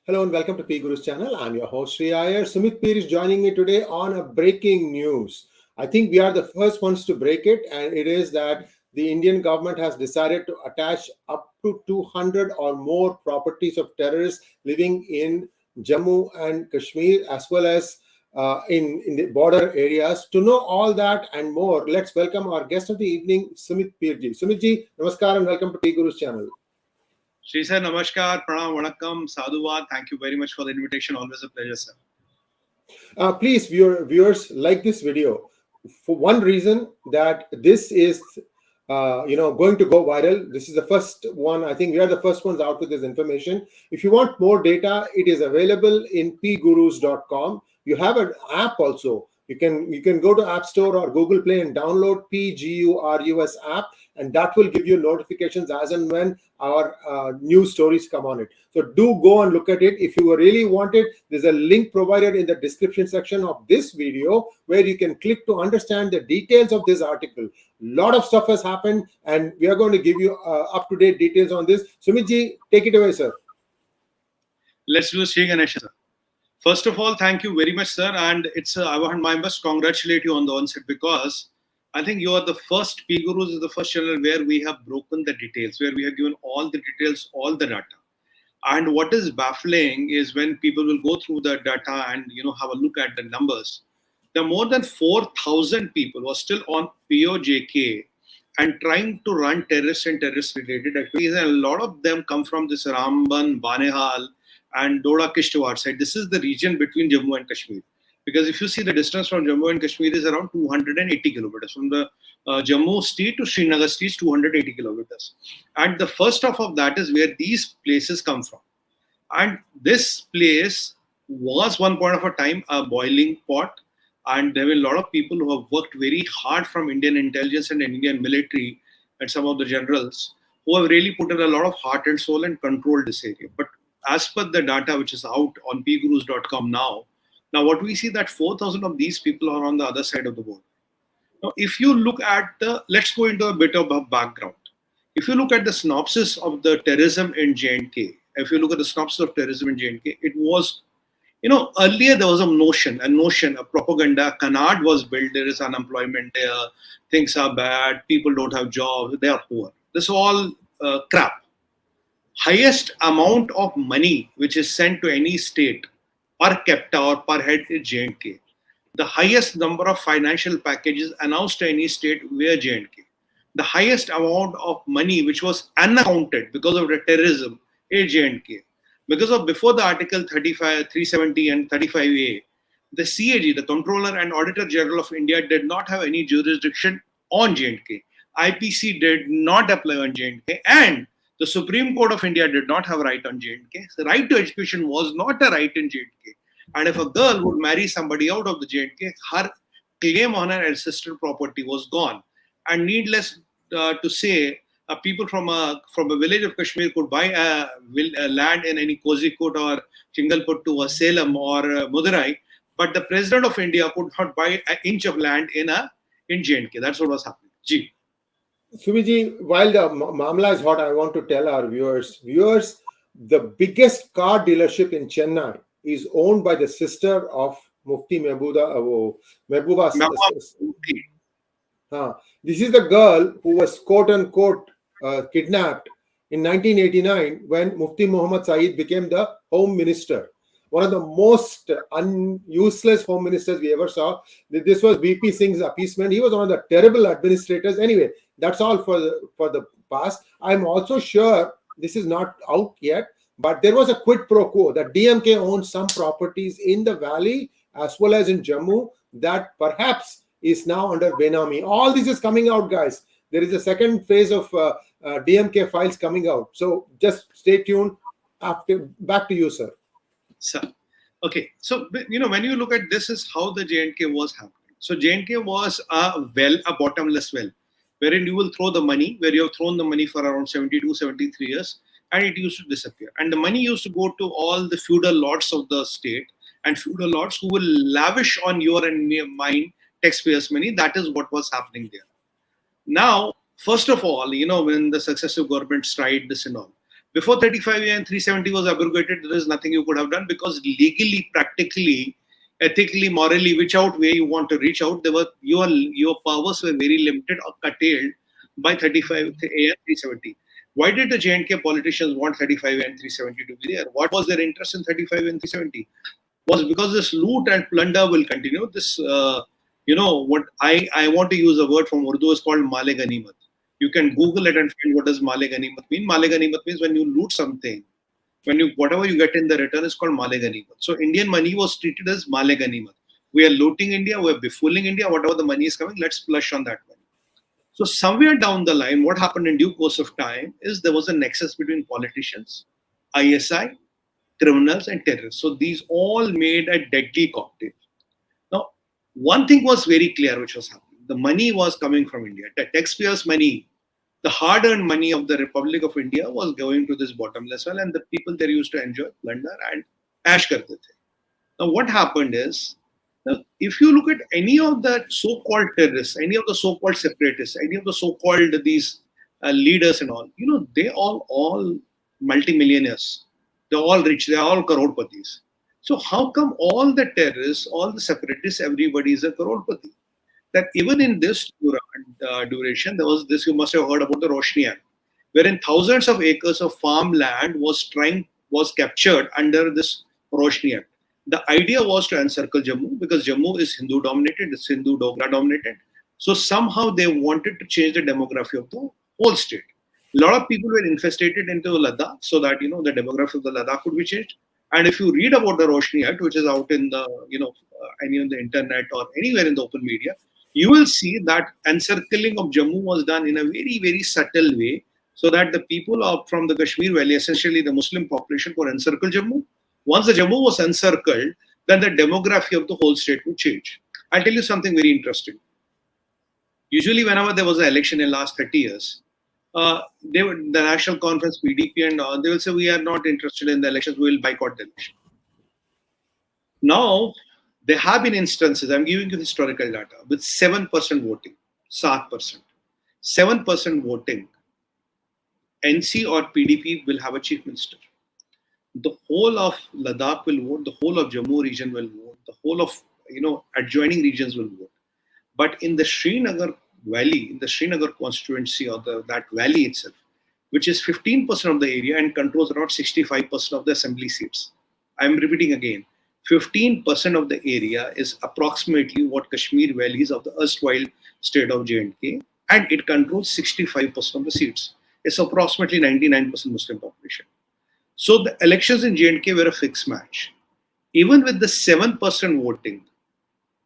Hello and welcome to PGurus channel. I'm your host Sree Iyer. Sumit Peer is joining me today on a breaking news. I think we are the first ones to break it, and it is that the Indian government has decided to attach up to 200 or more properties of terrorists living in Jammu and Kashmir as well as in the border areas. To know all that and more, let's welcome our guest of the evening, Sumit Peer Ji. Sumit Ji, namaskar and welcome to PGurus channel. Sri sir, namaskar, pranam, vanakkam, sadhuvad. Thank you very much for the invitation. Always a pleasure, sir. Please, viewers, like this video for one reason, that this is going to go viral. This is the first one. I think we are the first ones out with this information. If you want more data, it is available in pgurus.com. You have an app also. You can go to App Store or Google Play and download PGurus app, and that will give you notifications as and when our new stories come on it. So do go and look at it. If you really want it, there's a link provided in the description section of this video where you can click to understand the details of this article. A lot of stuff has happened, and we are going to give you up-to-date details on this. Sumit ji, take it away, sir. Let's do Sri Ganesha, sir. First of all, thank you very much, sir. And I must congratulate you on the onset, because I think you are the first, PGurus is the first channel where we have broken the details, where we have given all the details, all the data. And what is baffling is when people will go through the data and have a look at the numbers. There are more than 4,000 people who are still on POJK and trying to run terrorist and terrorist-related activities. And a lot of them come from this Ramban, Banehal, and 𝙤𝙧𝙤𝙪 side. This is the region between Jammu and Kashmir. Because if you see, the distance from Jammu and Kashmir is around 280 kilometers. From the Jammu state to Srinagar state is 280 kilometers. And the first half of that is where these places come from. And this place was one point of a time a boiling pot. And there were a lot of people who have worked very hard from Indian intelligence and Indian military and some of the generals who have really put in a lot of heart and soul and controlled this area. But as per the data which is out on pgurus.com now what we see that 4,000 of these people are on the other side of the border. Now, if you look at let's go into a bit of a background. If you look at the synopsis of the terrorism in J&K, it was, earlier there was a notion, a propaganda, a canard was built. There is unemployment there, things are bad, people don't have jobs, they are poor. This is all crap. Highest amount of money which is sent to any state per capita or per head is J&K. The highest number of financial packages announced to any state were J&K. The highest amount of money which was unaccounted because of the terrorism is J&K. Because of before the Article 370 and 35A, the CAG, the Comptroller and Auditor General of India, did not have any jurisdiction on J&K. IPC did not apply on J&K, and the Supreme Court of India did not have a right on J&K. The right to education was not a right in J&K. And if a girl would marry somebody out of the J&K, her claim on her ancestral property was gone. And needless to say, people from a village of Kashmir could buy a land in any Kozhikode or Chingalputtu or Salem or Madurai, but the President of India could not buy an inch of land in J&K. That's what was happening. Ji. Sumiji, while the Mamla is hot, I want to tell our viewers, the biggest car dealership in Chennai is owned by the sister of Mufti Mehbooba. This is the girl who was quote-unquote kidnapped in 1989 when Mufti Muhammad Saeed became the Home Minister. One of the most useless home ministers we ever saw. This was VP Singh's appeasement. He was one of the terrible administrators. Anyway, that's all for the past. I'm also sure this is not out yet, but there was a quid pro quo that DMK owned some properties in the valley as well as in Jammu that perhaps is now under Benami. All this is coming out, guys. There is a second phase of DMK files coming out. So just stay tuned. Back to you, sir. Sir. Okay. So, when you look at this is how the J&K was happening. So J&K was a bottomless well, wherein you will throw the money, where you have thrown the money for around 72, 73 years, and it used to disappear. And the money used to go to all the feudal lords of the state and feudal lords who will lavish on your and mine taxpayers' money. That is what was happening there. Now, first of all, when the successive governments tried this and all, Before 35A and 370 was abrogated, there is nothing you could have done, because legally, practically, ethically, morally, whichever way you want to reach out, there were your powers were very limited or curtailed by 35A and 370. Why did the J&K politicians want 35A and 370 to be there? What was their interest in 35 and 370? Was because this loot and plunder will continue. This, what I want to use a word from Urdu is called Male Ganimat. You can Google it and find what does Male Ganimat mean. Male Ganimat means when you loot something, whatever you get in the return is called Male Ganimat. So Indian money was treated as Male Ganimat. We are looting India, we are befooling India, whatever the money is coming, let's flush on that money. So somewhere down the line, what happened in due course of time is there was a nexus between politicians, ISI, criminals and terrorists. So these all made a deadly cocktail. Now, one thing was very clear which was happening. The money was coming from India. The taxpayers' money, the hard-earned money of the Republic of India was going to this bottomless well, and the people there used to enjoy plunder and ash karte the. Now, what happened is, now, if you look at any of the so-called terrorists, any of the so-called separatists, any of the so-called these leaders and all, they all multimillionaires. They're all rich. They're all crorepati's. So how come all the terrorists, all the separatists, everybody is a crorepati? That even in this duration, there was this, you must have heard about the Roshni Act, wherein thousands of acres of farmland was captured under this Roshni Act. The idea was to encircle Jammu, because Jammu is Hindu dominated, it's Hindu Dogra dominated. So somehow they wanted to change the demography of the whole state. A lot of people were infestated into Ladakh so that, the demography of the Ladakh could be changed. And if you read about the Roshni Act, which is out in the, any on the internet or anywhere in the open media, you will see that encircling of Jammu was done in a very, very subtle way, so that the people from the Kashmir Valley, essentially the Muslim population, could encircle Jammu. Once the Jammu was encircled, then the demography of the whole state would change. I'll tell you something very interesting. Usually, whenever there was an election in the last 30 years, the National Conference, PDP, and all, they will say, we are not interested in the elections, we will boycott the election. Now, there have been instances, I'm giving you historical data, with 7% voting, 7%. 7% voting, NC or PDP will have a chief minister. The whole of Ladakh will vote, the whole of Jammu region will vote, the whole of adjoining regions will vote. But in the Srinagar Valley, in the Srinagar constituency, or that valley itself, which is 15% of the area and controls around 65% of the assembly seats. I'm repeating again, 15% of the area is approximately what Kashmir Valley is of the erstwhile state of J&K, and it controls 65% of the seats. It's approximately 99% Muslim population. So the elections in J&K were a fixed match. Even with the 7% voting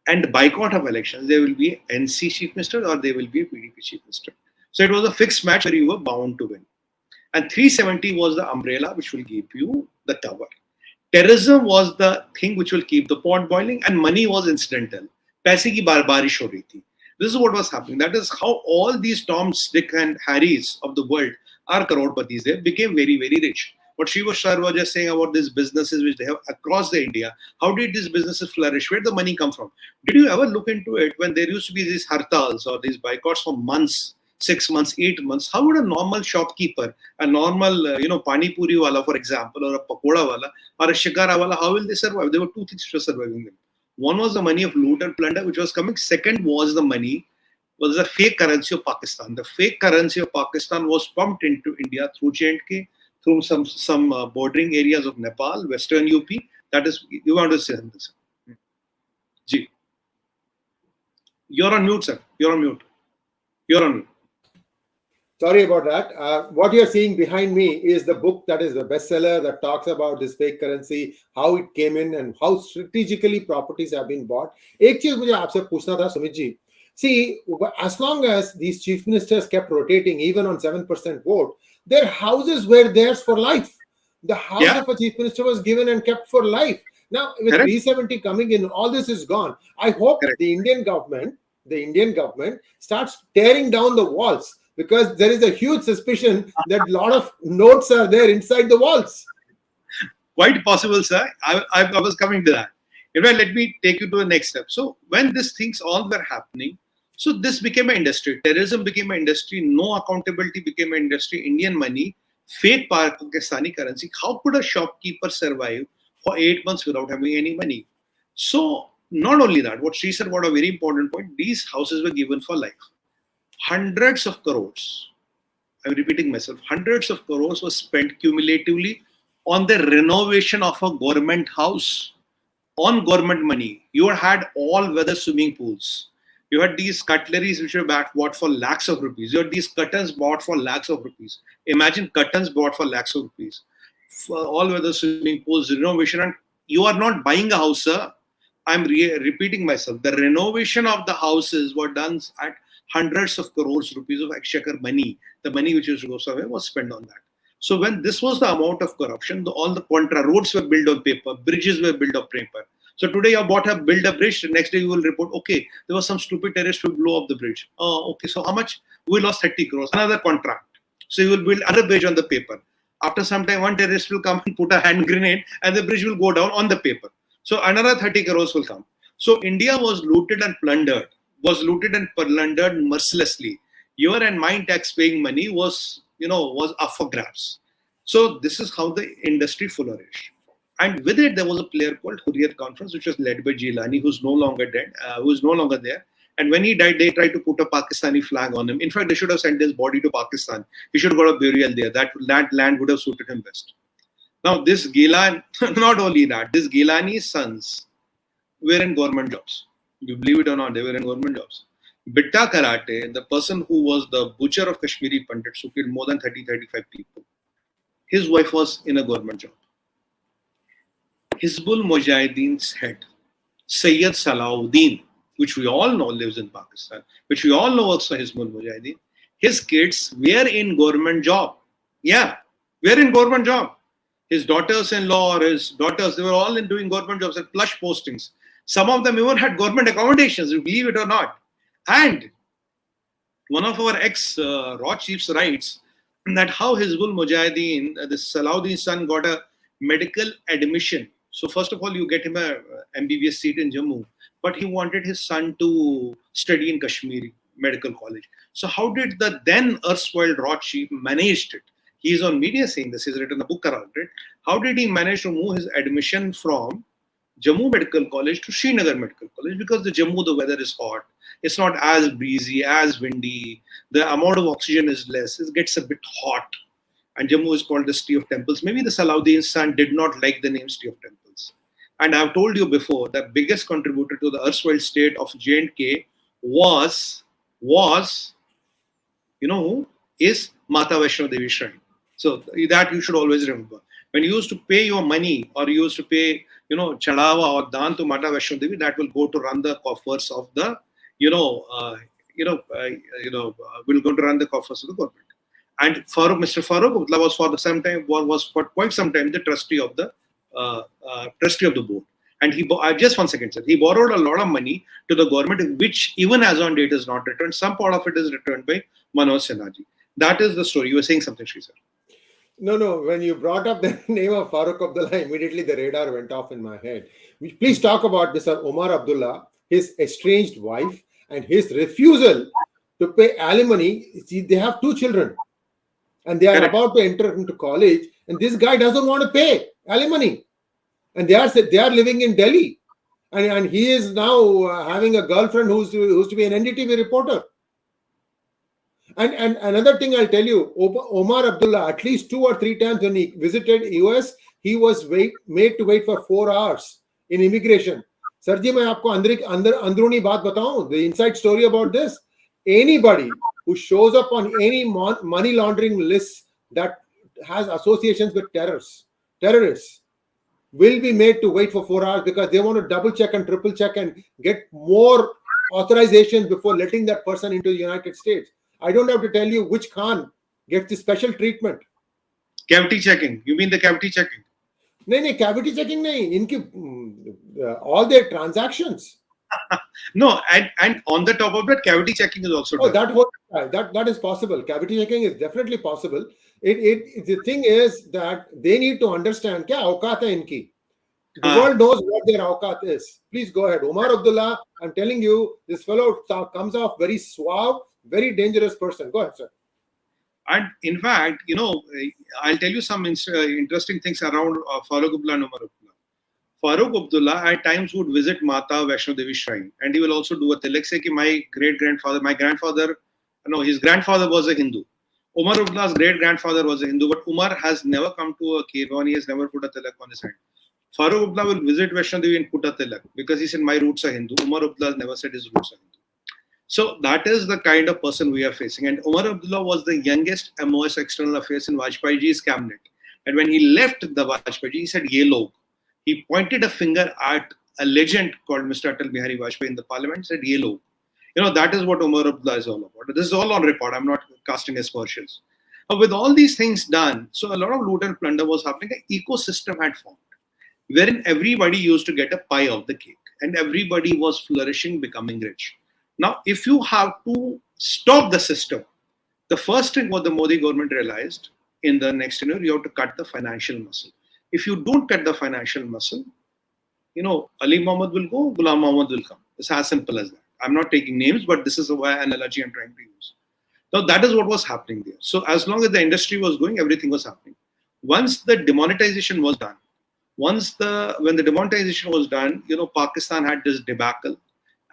and boycott of elections, there will be an NC chief minister or there will be a PDP chief minister. So it was a fixed match where you were bound to win. And 370 was the umbrella which will give you the cover. Terrorism was the thing which will keep the pot boiling, and money was incidental. Paise ki barish ho rahi thi. This is what was happening. That is how all these Toms, Dick and Harrys of the world are crorepati's. They became very, very rich. What Shiva Sir was just saying about these businesses which they have across the India, how did these businesses flourish? Where did the money come from? Did you ever look into it when there used to be these hartals or these boycotts for months, 6 months, 8 months? How would a normal shopkeeper, a normal, pani puri wala, for example, or a pakoda wala, or a shikara wala, how will they survive? There were two things which were surviving them. One was the money of loot and plunder which was coming. Second was the money, was the fake currency of Pakistan. The fake currency of Pakistan was pumped into India through J&K, through some bordering areas of Nepal, Western UP. That is, you want to say something, sir? Ji. You're on mute, sir. You're on mute. You're on mute. Sorry about that. What you're seeing behind me is the book that is the bestseller that talks about this fake currency, how it came in and how strategically properties have been bought. एक चीज मुझे आपसे पूछना था, Sumit ji. See, as long as these chief ministers kept rotating, even on 7% vote, their houses were theirs for life. The house of a chief minister was given and kept for life. Now, with 370 coming in, all this is gone. I hope the Indian government starts tearing down the walls, because there is a huge suspicion that a lot of notes are there inside the walls. Quite possible, sir. I was coming to that. In fact, let me take you to the next step. So when these things all were happening, so this became an industry. Terrorism became an industry. No accountability became an industry. Indian money fake Pakistani currency. How could a shopkeeper survive for 8 months without having any money? So not only that, what she said, what a very important point, these houses were given for life. Hundreds of crores, I'm repeating myself, hundreds of crores were spent cumulatively on the renovation of a government house on government money. You had all-weather swimming pools. You had these cutleries which were bought for lakhs of rupees. You had these curtains bought for lakhs of rupees. Imagine curtains bought for lakhs of rupees. For all-weather swimming pools, renovation, and you are not buying a house, sir. I'm repeating myself. The renovation of the houses were done at hundreds of crores rupees of exchequer money. The money which used to go somewhere was spent on that. So when this was the amount of corruption, all the contra roads were built on paper, bridges were built on paper. So today you build a bridge, the next day you will report, okay, there was some stupid terrorist who blew up the bridge. Oh, okay, so how much? We lost 30 crores, another contract. So you will build another bridge on the paper. After some time, one terrorist will come and put a hand grenade and the bridge will go down on the paper. So another 30 crores will come. So India was looted and plundered mercilessly. Your and my tax-paying money was up for grabs. So this is how the industry flourished. And with it, there was a player called Hurriyat Conference, which was led by Jilani, who's no longer dead, who is no longer there. And when he died, they tried to put a Pakistani flag on him. In fact, they should have sent his body to Pakistan. He should have got a burial there. That land would have suited him best. Now, this Gilani, not only that, this Gilani's sons were in government jobs. You believe it or not, they were in government jobs. Bitta Karate, the person who was the butcher of Kashmiri Pandits, who killed more than 30-35 people, his wife was in a government job. Hizbul Mujahideen's head, Sayyid Salahuddin, which we all know lives in Pakistan, which we all know works for Hizbul Mujahideen, his kids were in government job. Yeah, were in government job. His daughters-in-law or his daughters, they were all in doing government jobs at plush postings. Some of them even had government accommodations, you believe it or not. And one of our ex-raw chiefs writes that how Hizbul Mujahideen, this Salahuddin's son, got a medical admission. So first of all, you get him a MBBS seat in Jammu, but he wanted his son to study in Kashmiri Medical College. So how did the then erstwhile raw chief managed it? He is on media saying this, he's written a book around it. How did he manage to move his admission from Jammu Medical College to Srinagar Medical College? Because the Jammu, the weather is hot. It's not as breezy, as windy. The amount of oxygen is less. It gets a bit hot. And Jammu is called the City of Temples. Maybe the Salahuddin's son did not like the name City of Temples. And I've told you before, the biggest contributor to the erstwhile state of J&K was you know who? Is Mata Vaishno Devi Shrine. So that you should always remember. When you used to pay your money or you used to pay, chadawa or daan to Mata Vaishno Devi, that will go to run the coffers of the, will go to run the coffers of the government. And Mr. Farooq Abdullah was for quite some time the trustee of the board. And just 1 second, sir. He borrowed a lot of money to the government, which even as on date is not returned. Some part of it is returned by Manoj Sinhaji. That is the story. You were saying something, Sri sir. No. When you brought up the name of Farooq Abdullah, immediately the radar went off in my head. Please talk about Mr. Omar Abdullah, his estranged wife, and his refusal to pay alimony. See, they have 2 children. And they are about to enter into college, and this guy doesn't want to pay alimony. And they are living in Delhi. And he is now having a girlfriend who's to be an NDTV reporter. And another thing I'll tell you, Omar Abdullah, at least 2 or 3 times when he visited US, he was made to wait for 4 hours in immigration. Sir ji, मैं आपको अंदरूनी बात बताऊं, the inside story about this. Anybody who shows up on any money laundering list that has associations with terrorists will be made to wait for 4 hours because they want to double check and triple check and get more authorizations before letting that person into the United States. I don't have to tell you which Khan gets the special treatment. Cavity checking. You mean the cavity checking? No, cavity checking nahi. All their transactions. No, and on the top of that, cavity checking is also done. That is possible. Cavity checking is definitely possible. The thing is that they need to understand kya awqat hai inki. The world knows what their awqat is. Please go ahead. Omar Abdullah, I'm telling you, this fellow comes off very suave, very dangerous person. Go ahead, sir. And in fact, I'll tell you some interesting things around Farooq Abdullah and Umar Abdullah. Farooq Abdullah at times would visit Mata Vaishno Devi Shrine, and he will also do a tilak, say, my grandfather, no, his grandfather was a Hindu. Umar Abdullah's great grandfather was a Hindu, but Umar has never come to a cave and he has never put a tilak on his hand. Farooq Abdullah will visit Vaishno Devi and put a tilak because he said, my roots are Hindu. Umar Abdullah never said his roots are Hindu. So that is the kind of person we are facing. And Umar Abdullah was the youngest MOS External Affairs in Vajpayee ji's cabinet. And when he left the Vajpayee ji, he said, ye log. He pointed a finger at a legend called Mr. Atal Bihari Vajpayee in the parliament and said, ye log. That is what Umar Abdullah is all about. This is all on record. I'm not casting aspersions. But with all these things done, so a lot of loot and plunder was happening. An ecosystem had formed, wherein everybody used to get a pie of the cake. And everybody was flourishing, becoming rich. Now, if you have to stop the system, the first thing what the Modi government realized in the next year, you have to cut the financial muscle. If you don't cut the financial muscle, Ali Muhammad will go, Ghulam Muhammad will come. It's as simple as that. I'm not taking names, but this is the analogy I'm trying to use. Now, that is what was happening there. So as long as the industry was going, everything was happening. Once the demonetization was done, when the demonetization was done, Pakistan had this debacle.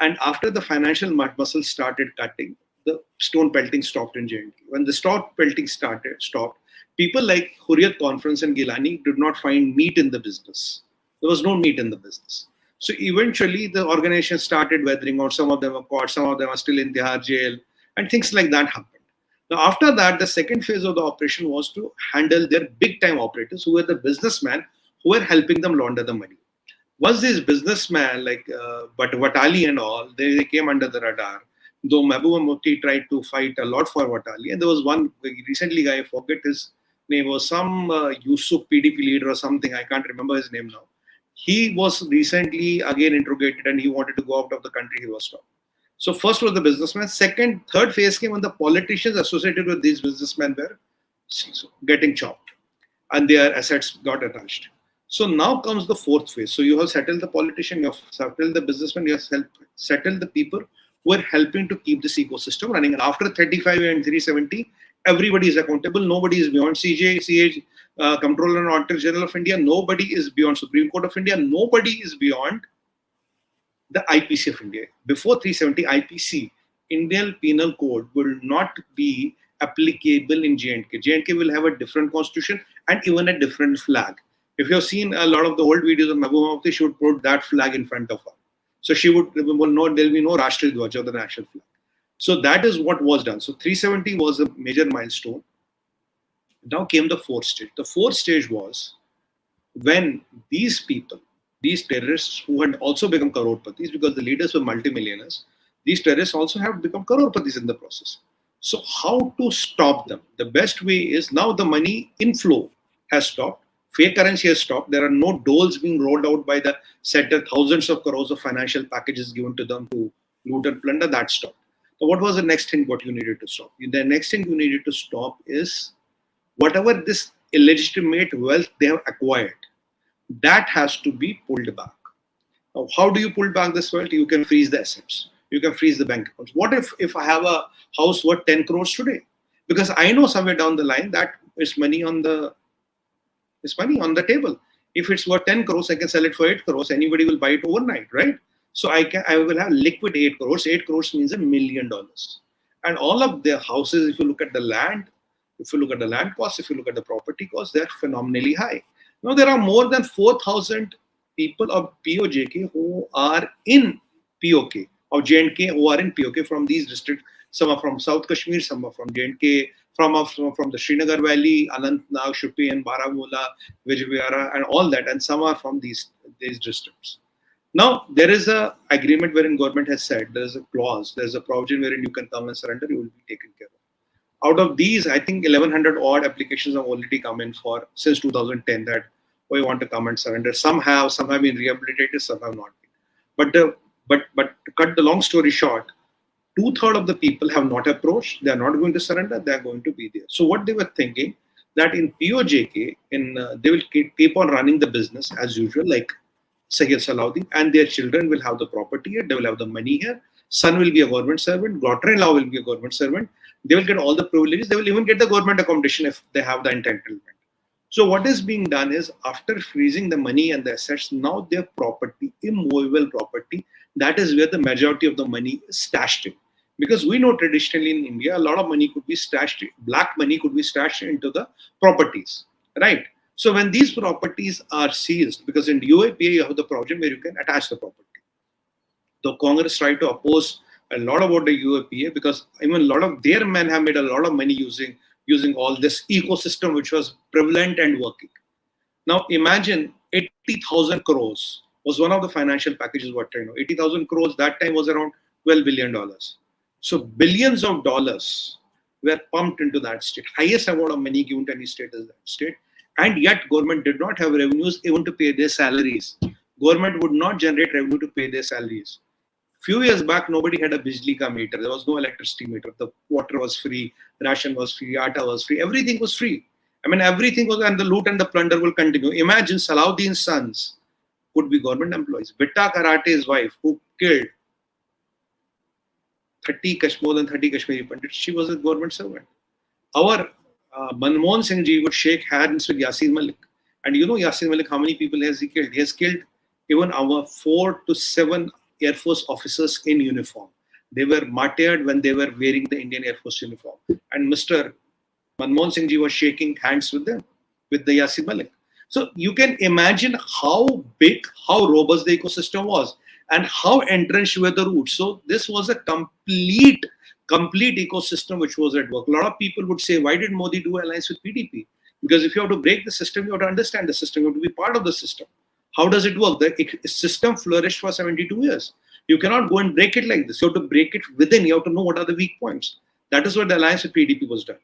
And after the financial muscle started cutting, the stone pelting stopped in J&K. When the stone pelting stopped, people like Hurriyat Conference and Gilani did not find meat in the business. There was no meat in the business. So eventually the organization started weathering out. Some of them were caught, some of them are still in Tihar jail, and things like that happened. Now after that, the second phase of the operation was to handle their big time operators who were the businessmen who were helping them launder the money. Once these businessmen like Watali and all, they came under the radar. Though Mehbooba Mufti tried to fight a lot for Watali, and there was one recently guy, I forget his name, was some Yusuf PDP leader or something. I can't remember his name now. He was recently again interrogated and he wanted to go out of the country. He was stopped. So first was the businessman. Third phase came when the politicians associated with these businessmen were getting chopped and their assets got attached. So now comes the fourth phase. So you have settled the politician, you have settled the businessman, you have settled the people who are helping to keep this ecosystem running. And after 35 and 370, everybody is accountable. Nobody is beyond CJ, Comptroller and Auditor General of India. Nobody is beyond Supreme Court of India. Nobody is beyond the IPC of India. Before 370 IPC, Indian Penal Code will not be applicable in J&K. J&K will have a different constitution and even a different flag. If you have seen a lot of the old videos of Mehbooba Mufti, she would put that flag in front of her. So she would know there will be no Rashtriya Dhwaj or the national flag. So that is what was done. So 370 was a major milestone. Now came the fourth stage. The fourth stage was when these people, these terrorists who had also become crorepati's because the leaders were multimillionaires, these terrorists also have become crorepati's in the process. So how to stop them? The best way is now the money inflow has stopped. Fake currency has stopped. There are no doles being rolled out by the center. Thousands of crores of financial packages given to them to loot and plunder. That stopped. So what was the next thing what you needed to stop? The next thing you needed to stop is whatever this illegitimate wealth they have acquired, that has to be pulled back. Now, how do you pull back this wealth? You can freeze the assets. You can freeze the bank accounts. What if I have a house worth 10 crores today? Because I know somewhere down the line that is money on the table. If it's worth 10 crores, I can sell it for 8 crores. Anybody will buy it overnight, right? So I will have liquid 8 crores. 8 crores means $1 million. And all of their houses, if you look at the land, if you look at the land costs, if you look at the property costs, they're phenomenally high. Now there are more than 4,000 people of POJK who are in POK, of J&K who are in POK from these districts. Some are from South Kashmir, some are from J&K, from the Srinagar Valley, Anantnag, Shupian, Baramulla, Vijayawada, and all that, and some are from these districts. Now, there is an agreement wherein government has said, there is a clause, there is a provision wherein you can come and surrender, you will be taken care of. Out of these, I think 1,100 odd applications have already come in for since 2010 that we want to come and surrender. Some have been rehabilitated, some have not been. But to cut the long story short, 2/3 of the people have not approached. They are not going to surrender. They are going to be there. So what they were thinking that in POJK, they will keep on running the business as usual, like Sayyid Salahuddin, and their children will have the property here. They will have the money here. son will be a government servant, daughter-in-law will be a government servant. They will get all the privileges. They will even get the government accommodation if they have the entitlement. So what is being done is, after freezing the money and the assets, now their property, immovable property, that is where the majority of the money is stashed in. Because we know traditionally in India, a lot of money could be stashed, black money could be stashed into the properties, right? So when these properties are seized, because in UAPA you have the provision where you can attach the property. The Congress tried to oppose a lot about the UAPA because even a lot of their men have made a lot of money using all this ecosystem which was prevalent and working. Now imagine 80,000 crores was one of the financial packages what I know. 80,000 crores that time was around $12 billion. So billions of dollars were pumped into that state. Highest amount of money given to any state is that state. And yet government did not have revenues even to pay their salaries. Government would not generate revenue to pay their salaries. Few years back, nobody had a Bijli ka meter. There was no electricity meter. The water was free, ration was free, atta was free. Everything was free. I mean, everything was, and the loot and the plunder will continue. Imagine Salahuddin's sons could be government employees. Bitta Karate's wife, who killed more than 30 Kashmiri Pandits, she was a government servant. Our Manmohan Singh ji would shake hands with Yasir Malik. And you know Yasir Malik, how many people has he killed? He has killed even our 4 to 7 Air Force officers in uniform. They were martyred when they were wearing the Indian Air Force uniform. And Mr. Manmohan Singh ji was shaking hands with them, with the Yasir Malik. So you can imagine how big, how robust the ecosystem was and how entrenched were the roots. So this was a complete ecosystem which was at work. A lot of people would say, why did Modi do alliance with PDP? Because if you have to break the system, you have to understand the system, you have to be part of the system. How does it work? The system flourished for 72 years. You cannot go and break it like this. You have to break it within. You have to know what are the weak points. That is what the alliance with PDP was done.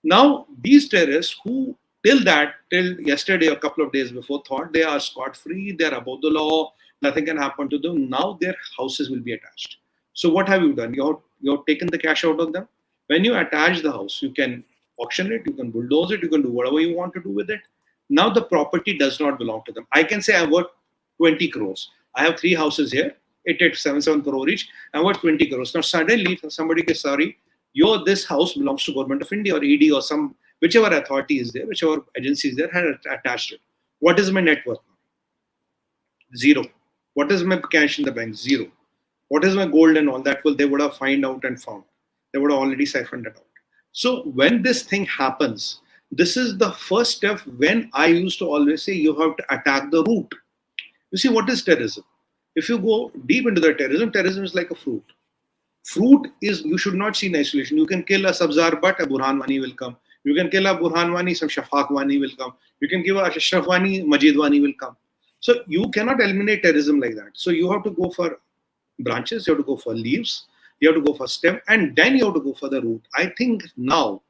Now, these terrorists who till yesterday, a couple of days before, thought they are scot-free, they are above the law, nothing can happen to them. Now their houses will be attached. So what have you done? You have taken the cash out of them. When you attach the house, you can auction it, you can bulldoze it, you can do whatever you want to do with it. Now the property does not belong to them. I can say I worth 20 crores. I have 3 houses here, 7 crore each. I worth 20 crores. Now suddenly somebody says, sorry, this house belongs to Government of India or ED or whichever authority is there, whichever agency is there, had attached it. What is my net worth? 0. What is my cash in the bank? 0. What is my gold and all that? Well, they would have found out and found. They would have already siphoned it out. So when this thing happens, this is the first step when I used to always say you have to attack the root. You see, what is terrorism? If you go deep into the terrorism is like a fruit. Fruit is, you should not see in isolation. You can kill a Sabzar Butt, a Burhan Wani will come. You can kill a Burhan Wani, some Shafaq Wani will come. You can give a Ashraf Wani, Majid Wani will come. So you cannot eliminate terrorism like that. So you have to go for branches, you have to go for leaves, you have to go for stem, and then you have to go for the root. I think now,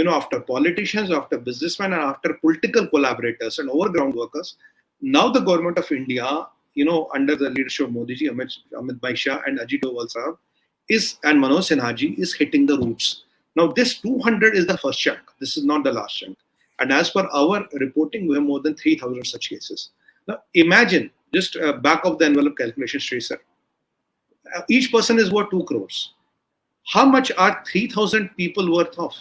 after politicians, after businessmen, and after political collaborators and overground workers, now the government of India, under the leadership of Modi ji, Amit Bhai Shah and Ajit Doval Sahab, and Manoj Sinha ji is hitting the roots. Now this 200 is the first chunk. This is not the last chunk. And as per our reporting, we have more than 3,000 such cases. Now imagine, just back of the envelope calculation, Sri sir. Each person is worth 2 crores. How much are 3,000 people worth of?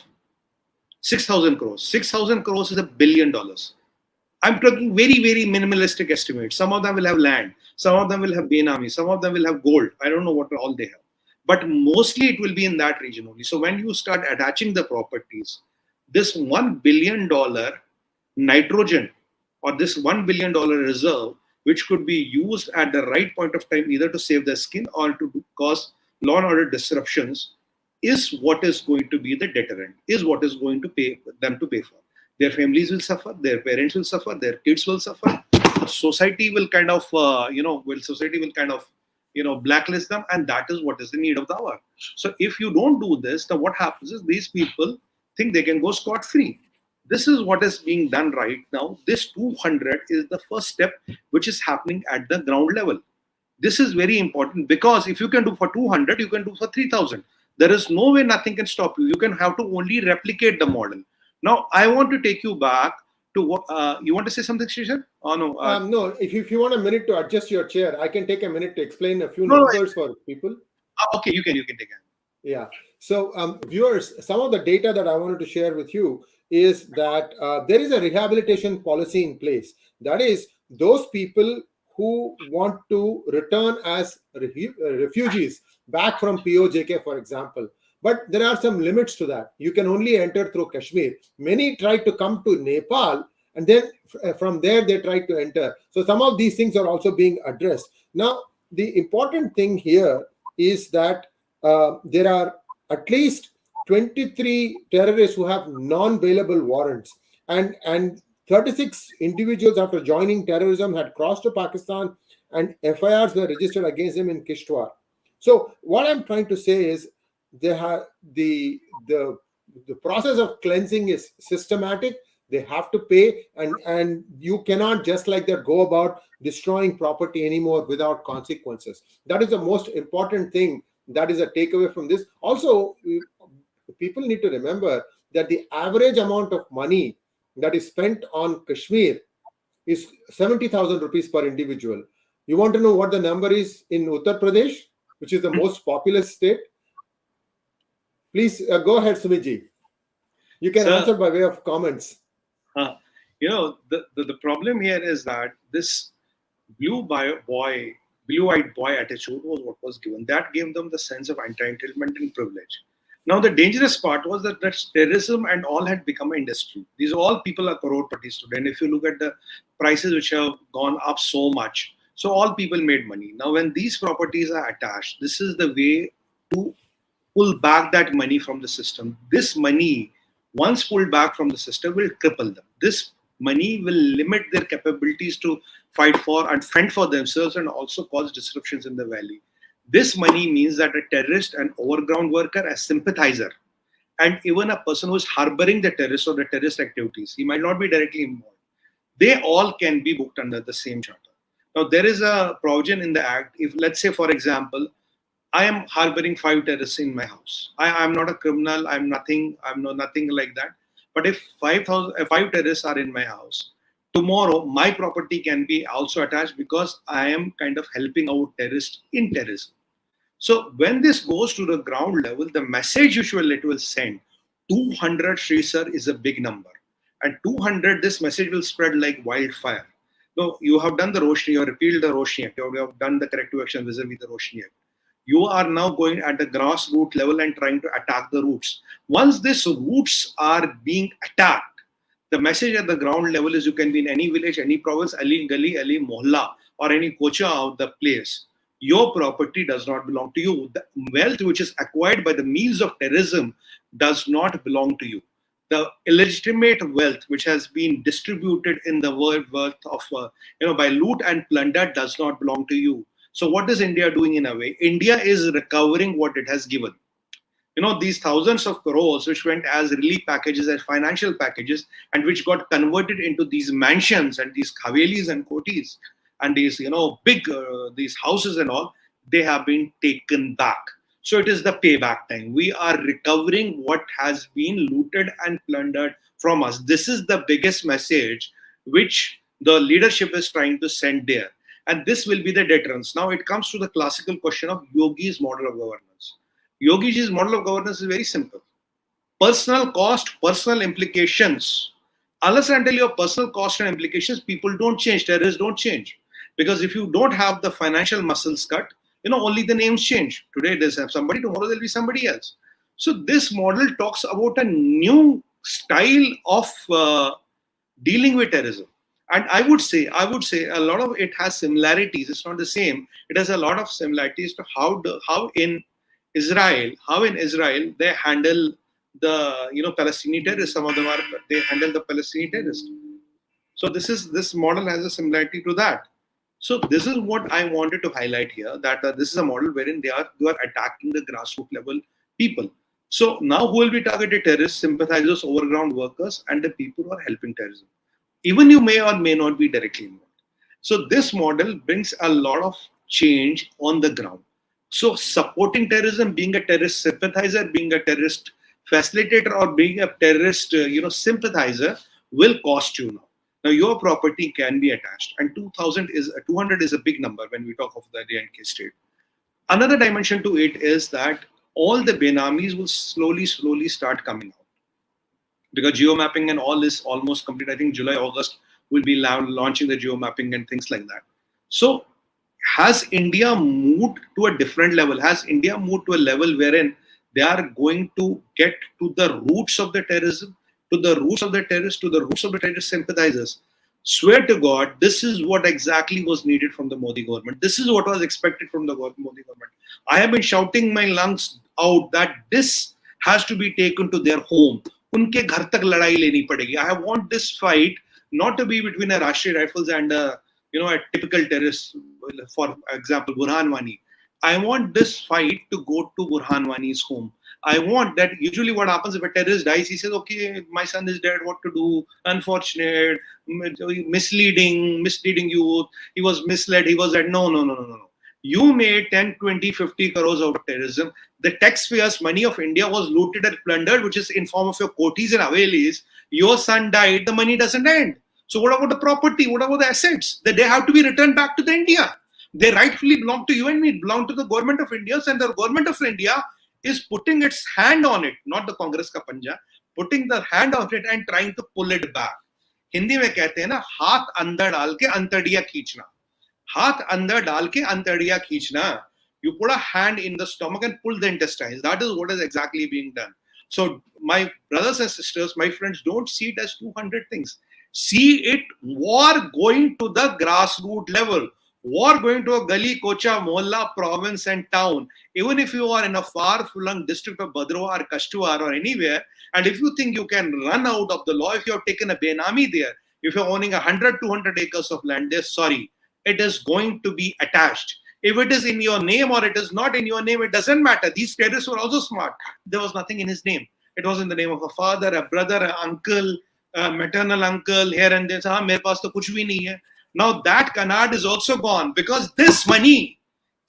6,000 crores. 6,000 crores is $1 billion. I'm talking very, very minimalistic estimates. Some of them will have land. Some of them will have Benami. Some of them will have gold. I don't know what all they have. But mostly it will be in that region only. So when you start attaching the properties, this $1 billion nitrogen or this $1 billion reserve, which could be used at the right point of time, either to save their skin or to cause law and order disruptions, is what is going to be the deterrent, is what is going to pay them to pay for. Their families will suffer, their parents will suffer, their kids will suffer. Society will kind of, blacklist them, and that is what is the need of the hour. So if you don't do this, then what happens is these people think they can go scot-free. This is what is being done right now. This 200 is the first step which is happening at the ground level. This is very important because if you can do for 200, you can do for 3,000. There is no way nothing can stop you. You can have to only replicate the model. Now, I want to take you back to what you want to say something, Srishan? Oh, no. No, if you want a minute to adjust your chair, I can take a minute to explain a few numbers for people. Okay, you can take it. Yeah. So, viewers, some of the data that I wanted to share with you is that there is a rehabilitation policy in place. That is, those people who want to return as refugees back from POJK, for example. But there are some limits to that. You can only enter through Kashmir. Many try to come to Nepal, and then from there they try to enter. So some of these things are also being addressed. Now, the important thing here is that there are at least 23 terrorists who have non-bailable warrants, and 36 individuals after joining terrorism had crossed to Pakistan, and FIRs were registered against them in Kishtwar. So what I'm trying to say is they have the process of cleansing is systematic. They have to pay, and you cannot just like that go about destroying property anymore without consequences. That is the most important thing. That is a takeaway from this. Also, people need to remember that the average amount of money that is spent on Kashmir is 70,000 rupees per individual. You want to know what the number is in Uttar Pradesh, which is the most populous state? Please go ahead, Sumitji. You can answer by way of comments. The problem here is that this blue-eyed boy attitude was what was given. That gave them the sense of entitlement and privilege. Now, the dangerous part was that terrorism and all had become an industry. These all people are crorepati's today. And if you look at the prices which have gone up so much, so all people made money. Now, when these properties are attached, this is the way to pull back that money from the system. This money, once pulled back from the system, will cripple them. This money will limit their capabilities to fight for and fend for themselves, and also cause disruptions in the valley. This money means that a terrorist, an overground worker, a sympathizer, and even a person who is harboring the terrorist or the terrorist activities, he might not be directly involved, they all can be booked under the same charter. Now, there is a provision in the Act. If, let's say, for example, I am harboring 5 terrorists in my house. I am not a criminal. I'm nothing like that. But if 5 terrorists are in my house, tomorrow my property can be also attached because I am kind of helping out terrorists in terrorism. So when this goes to the ground level, the message usually it will send 200 Sree Sir is a big number. And 200, this message will spread like wildfire. No, you have done the Roshni, you have repealed the Roshni Act, you have done the corrective action vis-a-vis the Roshni Act. You are now going at the grassroots level and trying to attack the roots. Once these roots are being attacked, the message at the ground level is you can be in any village, any province, any gully, any mohalla, or any kocha of the place. Your property does not belong to you. The wealth which is acquired by the means of terrorism does not belong to you. The illegitimate wealth which has been distributed in the world by loot and plunder does not belong to you. So what is India doing in a way? India is recovering what it has given. These thousands of crores which went as relief packages, as financial packages, and which got converted into these mansions and these havelis and kotis and these, big, these houses and all, they have been taken back. So it is the payback time. We are recovering what has been looted and plundered from us. This is the biggest message which the leadership is trying to send there. And this will be the deterrence. Now it comes to the classical question of Yogi's model of governance. Yogi's model of governance is very simple. Personal cost, personal implications. Unless and until your personal cost and implications, people don't change, terrorists don't change. Because if you don't have the financial muscles cut, only the names change. Today there's somebody, tomorrow there'll be somebody else. So this model talks about a new style of dealing with terrorism. And I would say a lot of it has similarities. It's not the same. It has a lot of similarities to how in Israel they handle the Palestinian terrorists. Some of them they handle the Palestinian terrorists. So this model has a similarity to that. So this is what I wanted to highlight here, that this is a model wherein you are attacking the grassroots level people. So now who will be targeted? Terrorists, sympathizers, overground workers, and the people who are helping terrorism. Even you may or may not be directly involved. So this model brings a lot of change on the ground. So supporting terrorism, being a terrorist sympathizer, being a terrorist facilitator, or being a terrorist sympathizer will cost you now. Now your property can be attached, and 200 is a big number when we talk of the J&K state. Another dimension to it is that all the Benamis will slowly start coming out, because geomapping and all is almost complete. I think July, August will be launching the geomapping and things like that. So has India moved to a different level? Has India moved to a level wherein they are going to get to the roots of the terrorism, to the roots of the terrorists, to the roots of the terrorist sympathizers? Swear to God, this is what exactly was needed from the Modi government. This is what was expected from the Modi government. I have been shouting my lungs out that this has to be taken to their home. उनके घर तक लड़ाई लेनी पड़ेगी. I want this fight not to be between a Rashtriya Rifles and a typical terrorist, for example, Burhan Wani. I want this fight to go to Burhan Wani's home. I want that. Usually what happens if a terrorist dies, he says, okay, my son is dead, what to do? Unfortunate, misleading youth. He was misled, he was dead. No. You made 10, 20, 50 crores out of terrorism. The taxpayers' money of India was looted and plundered, which is in form of your kotis and avelis. Your son died, the money doesn't end. So what about the property? What about the assets? That they have to be returned back to the India. They rightfully belong to you and me, belong to the government of India, and the government of India is putting its hand on it, not the Congress ka panja, putting the hand on it and trying to pull it back. Hindi में कहते हैं ना, हाथ अंदर डाल के अंतड़िया खींचना. हाथ अंदर डाल के अंतड़िया खींचना. You put a hand in the stomach and pull the intestines. That is what is exactly being done. So my brothers and sisters, my friends, don't see it as 200 things. See it war going to the grassroots level. War going to a gully, kocha, mohalla, province and town. Even if you are in a far-flung district of Bhadrwah or Kashtwar or anywhere, and if you think you can run out of the law, if you have taken a Benami there, if you're owning 100, 200 acres of land there, sorry, it is going to be attached. If it is in your name or it is not in your name, it doesn't matter. These terrorists were also smart. There was nothing in his name. It was in the name of a father, a brother, an uncle, a maternal uncle, here and there. Mere paas to kuch bhi nahi hai. Now that canard is also gone, because this money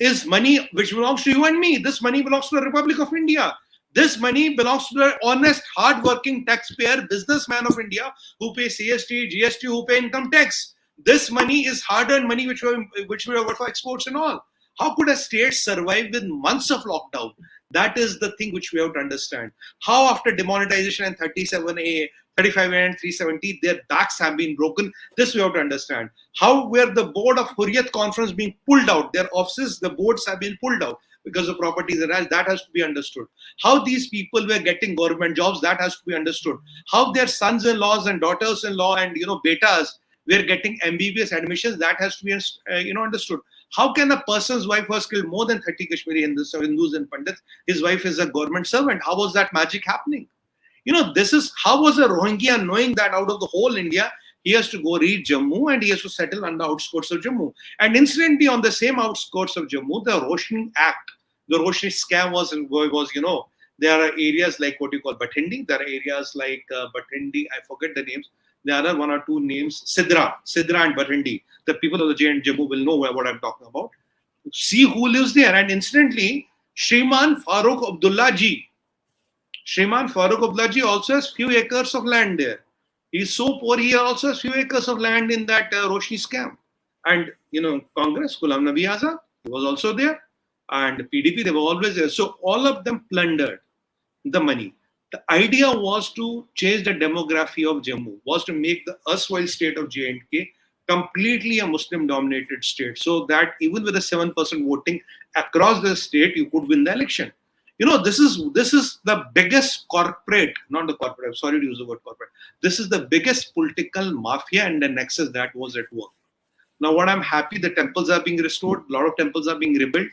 is money which belongs to you and me. This money belongs to the Republic of India. This money belongs to the honest, hard-working taxpayer, businessman of India who pay CST, GST, who pay income tax. This money is hard-earned money which we have for exports and all. How could a state survive with months of lockdown? That is the thing which we have to understand. How after demonetization and 37A, 35A and 370, their backs have been broken. This we have to understand. How were the board of Hurriyat conference being pulled out? Their offices, the boards have been pulled out because of properties and that has to be understood. How these people were getting government jobs, that has to be understood. How their sons-in-laws and daughters-in-law and betas were getting MBBS admissions, that has to be understood. How can a person's wife who has killed more than 30 Kashmiri Hindus and Pandits, his wife is a government servant? How was that magic happening? This is how was a Rohingya knowing that out of the whole India, he has to go reach Jammu and he has to settle on the outskirts of Jammu. And incidentally, on the same outskirts of Jammu, the Roshni Act, the Roshni scam was there are areas like what you call Bhathindi, there are areas like Bhathindi, I forget the names. There are one or two names, Sidra and Bhathindi. The people of the Jammu will know what I'm talking about. See who lives there. And incidentally, Shriman Farooq Abdullah ji also has few acres of land there. He's so poor, he also has few acres of land in that Roshni scam. And, Congress, Ghulam Nabi Azad, he was also there. And PDP, they were always there. So all of them plundered the money. The idea was to change the demography of Jammu, was to make the erstwhile state of J&K completely a Muslim-dominated state, so that even with a 7% voting across the state, you could win the election. This is the biggest corporate, not the corporate, I'm sorry to use the word corporate. This is the biggest political mafia and the nexus that was at work. Now, what I'm happy, the temples are being restored, a lot of temples are being rebuilt.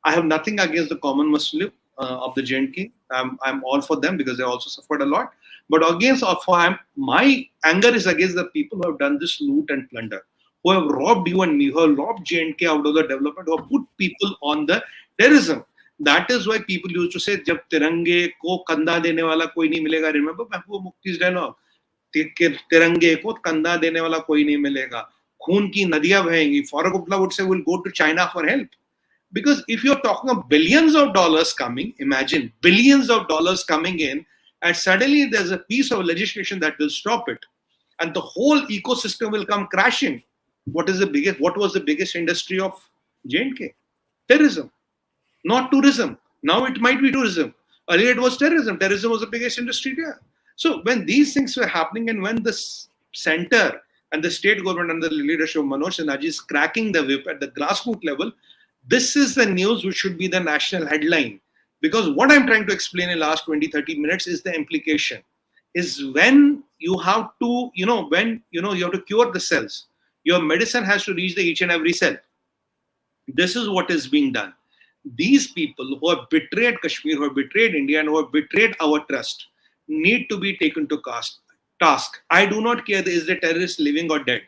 I have nothing against the common Muslim of the J&K. I'm all for them because they also suffered a lot. But my anger is against the people who have done this loot and plunder, who have robbed you and me, who have robbed J&K out of the development, who have put people on the terrorism. That is why people used to say, "Jab tirange ko kanda dene wala koi nahi milega." Remember Mehbooba Mufti's dialogue? Tirange ko kanda dene wala koi nahi milega. Khoon ki nadiyan bahengi. Farooq Abdullah would say, "We'll go to China for help." Because if you're talking of billions of dollars coming, imagine billions of dollars coming in, and suddenly there's a piece of legislation that will stop it, and the whole ecosystem will come crashing. What was the biggest industry of J&K? Terrorism. not tourism. Now it might be tourism. Earlier it was terrorism. Terrorism was the biggest industry there. So when these things were happening, and when the center and the state government under the leadership of Manoj Sinha is cracking the whip at the grassroots level, this is the news which should be the national headline. Because what I'm trying to explain in the last 20-30 minutes is the implication. Is when you have to, when you have to cure the cells, your medicine has to reach each and every cell. This is what is being done. These people who have betrayed Kashmir, who have betrayed India, and who have betrayed our trust need to be taken to task. I do not care is the terrorist living or dead.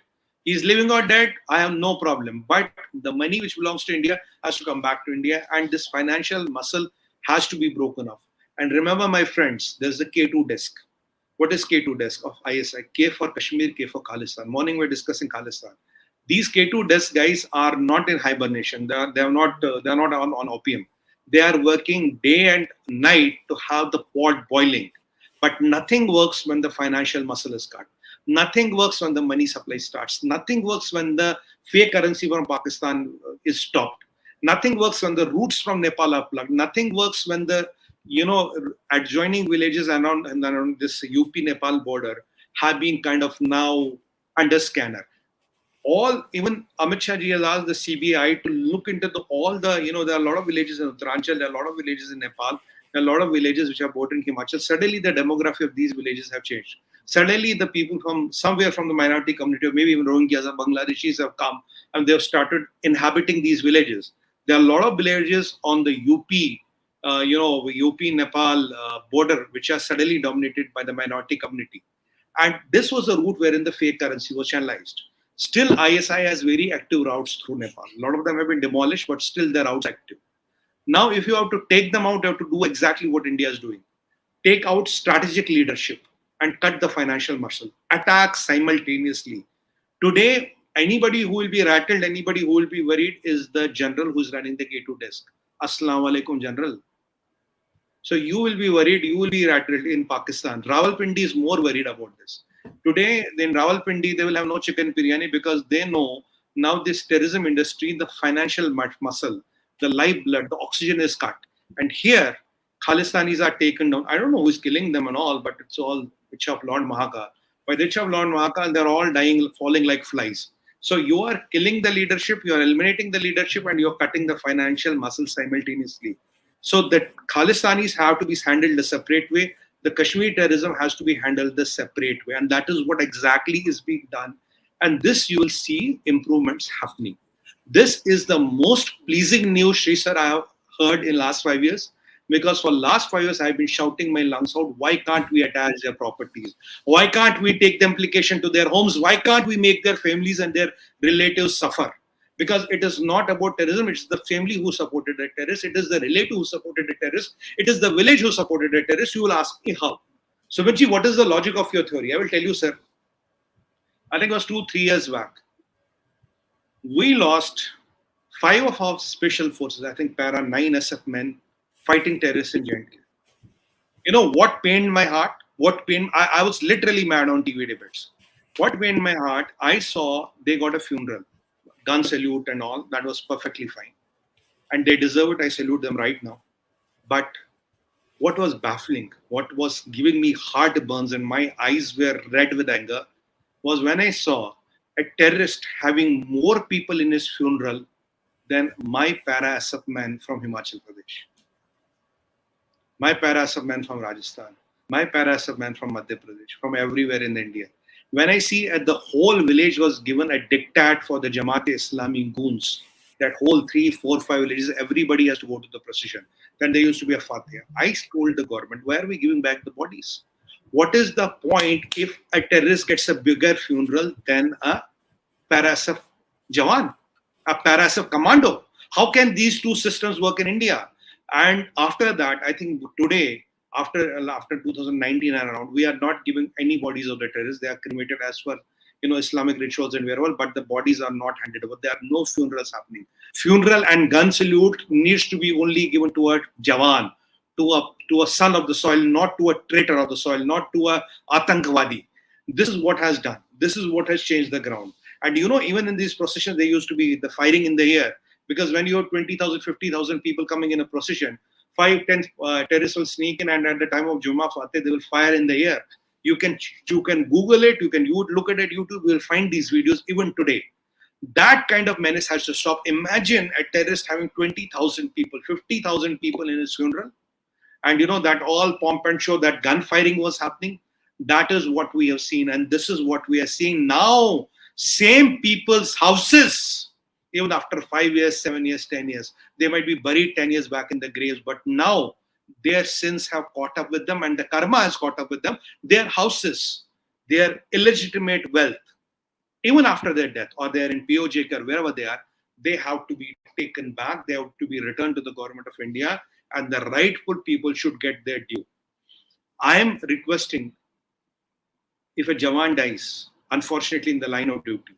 He's living or dead, I have no problem. But the money which belongs to India has to come back to India, and this financial muscle has to be broken off. And remember, my friends, there's the K2 desk. What is K2 desk of ISI? K for Kashmir, K for Khalistan. Morning we're discussing Khalistan. These K2 desk guys are not in hibernation. They're not on opium. They are working day and night to have the pot boiling. But nothing works when the financial muscle is cut. Nothing works when the money supply starts. Nothing works when the fake currency from Pakistan is stopped. Nothing works when the routes from Nepal are plugged. Nothing works when the adjoining villages around this UP-Nepal border have been kind of now under scanner. Even Amit Shah ji has asked the CBI to look into there are a lot of villages in Uttaranchal, there are a lot of villages in Nepal, there are a lot of villages which are bordering Himachal. Suddenly the demography of these villages have changed. Suddenly the people from somewhere from the minority community, or maybe even Rohingyas or Bangladeshis have come and they have started inhabiting these villages. There are a lot of villages on the UP-Nepal border which are suddenly dominated by the minority community. And this was the route wherein the fake currency was channelized. Still, ISI has very active routes through Nepal. A lot of them have been demolished, but still their routes active. Now, if you have to take them out, you have to do exactly what India is doing. Take out strategic leadership and cut the financial muscle. Attack simultaneously. Today, anybody who will be rattled, anybody who will be worried is the general who's running the K2 desk. Assalamu alaikum, general. So you will be worried, you will be rattled in Pakistan. Rawalpindi is more worried about this. Today, in Rawalpindi, they will have no chicken biryani because they know now this terrorism industry, the financial muscle, the lifeblood, the oxygen is cut. And here, Khalistanis are taken down. I don't know who is killing them and all, but it's all Ichha of Lord Mahakal. By the Ichha of Lord Mahakal, they're all dying, falling like flies. So you are killing the leadership, you are eliminating the leadership, and you're cutting the financial muscle simultaneously. So the Khalistanis have to be handled a separate way. The Kashmir terrorism has to be handled the separate way. And that is what exactly is being done. And this you will see improvements happening. This is the most pleasing news, Sri Sir, I have heard in last 5 years. Because for last 5 years, I've been shouting my lungs out, why can't we attach their properties? Why can't we take the implication to their homes? Why can't we make their families and their relatives suffer? Because it is not about terrorism, it's the family who supported the terrorist, it is the relative who supported the terrorist, it is the village who supported the terrorist. You will ask me how. Sumit ji, what is the logic of your theory? I will tell you, sir. I think it was 2-3 years back. We lost 5 of our special forces, I think para 9 SF men, fighting terrorists in J&K. You know what pained my heart? I was literally mad on TV debates. What pained my heart? I saw they got a funeral, gun salute and all. That was perfectly fine. And they deserve it. I salute them right now. But what was baffling, what was giving me heartburns and my eyes were red with anger was when I saw a terrorist having more people in his funeral than my para-SF man from Himachal Pradesh, my para-SF man from Rajasthan, my para-SF man from Madhya Pradesh, from everywhere in India. When I see the whole village was given a diktat for the Jamaat-e-Islami goons, that whole 3, 4, 5 villages, everybody has to go to the procession. Then there used to be a Fatiha. I told the government, why are we giving back the bodies? What is the point if a terrorist gets a bigger funeral than a para-SF Jawan, a para-SF commando? How can these two systems work in India? And after that, I think today, after 2019 and around, we are not giving any bodies of the terrorists. They are cremated as per Islamic rituals and wherever, but the bodies are not handed over. There are no funerals happening. Funeral and gun salute needs to be only given to a Jawan, to a son of the soil, not to a traitor of the soil, not to a Atankawadi. This is what has done. This is what has changed the ground. And even in these processions, there used to be the firing in the air. Because when you have 20,000, 50,000 people coming in a procession, 5, 10 terrorists will sneak in, and at the time of Jummah Fateh, they will fire in the air. You can Google it, you would look at it, YouTube, you will find these videos even today. That kind of menace has to stop. Imagine a terrorist having 20,000 people, 50,000 people in his funeral. And that all pomp and show, that gunfiring was happening. That is what we have seen. And this is what we are seeing now. Same people's houses, even after 5 years, 7 years, 10 years, they might be buried 10 years back in the graves. But now their sins have caught up with them and the karma has caught up with them. Their houses, their illegitimate wealth, even after their death, or they're in POJK or wherever they are, they have to be taken back. They have to be returned to the government of India, and the rightful people should get their due. I am requesting, if a Jawan dies, unfortunately in the line of duty,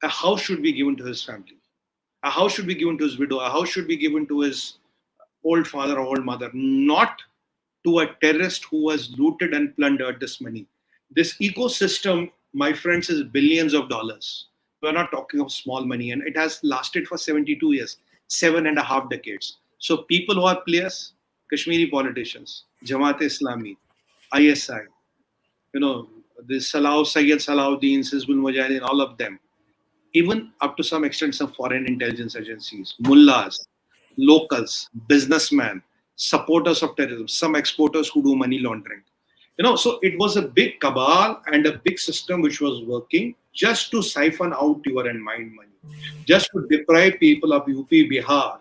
a house should be given to his family. A house should be given to his widow. A house should be given to his old father or old mother, not to a terrorist who has looted and plundered this money. This ecosystem, my friends, is billions of dollars. We're not talking of small money, and it has lasted for 72 years, 7.5 decades. So people who are players, Kashmiri politicians, Jamaat-e-Islami, ISI, the Sayyid Salahuddin, Hizbul Mujahideen, all of them, even up to some extent some foreign intelligence agencies, mullahs, locals, businessmen, supporters of terrorism, some exporters who do money laundering. So it was a big cabal and a big system which was working just to siphon out your and mine money, just to deprive people of UP, Bihar,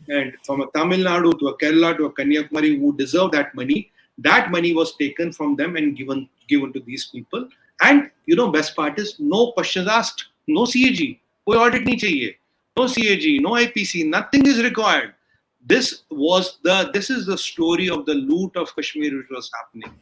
and from a Tamil Nadu to a Kerala to a Kanyakumari who deserve that money. That money was taken from them and given to these people. And best part is no questions asked, no CAG, koi audit nahi chahiye, no CAG, no IPC, nothing is required. This is the story of the loot of Kashmir which was happening.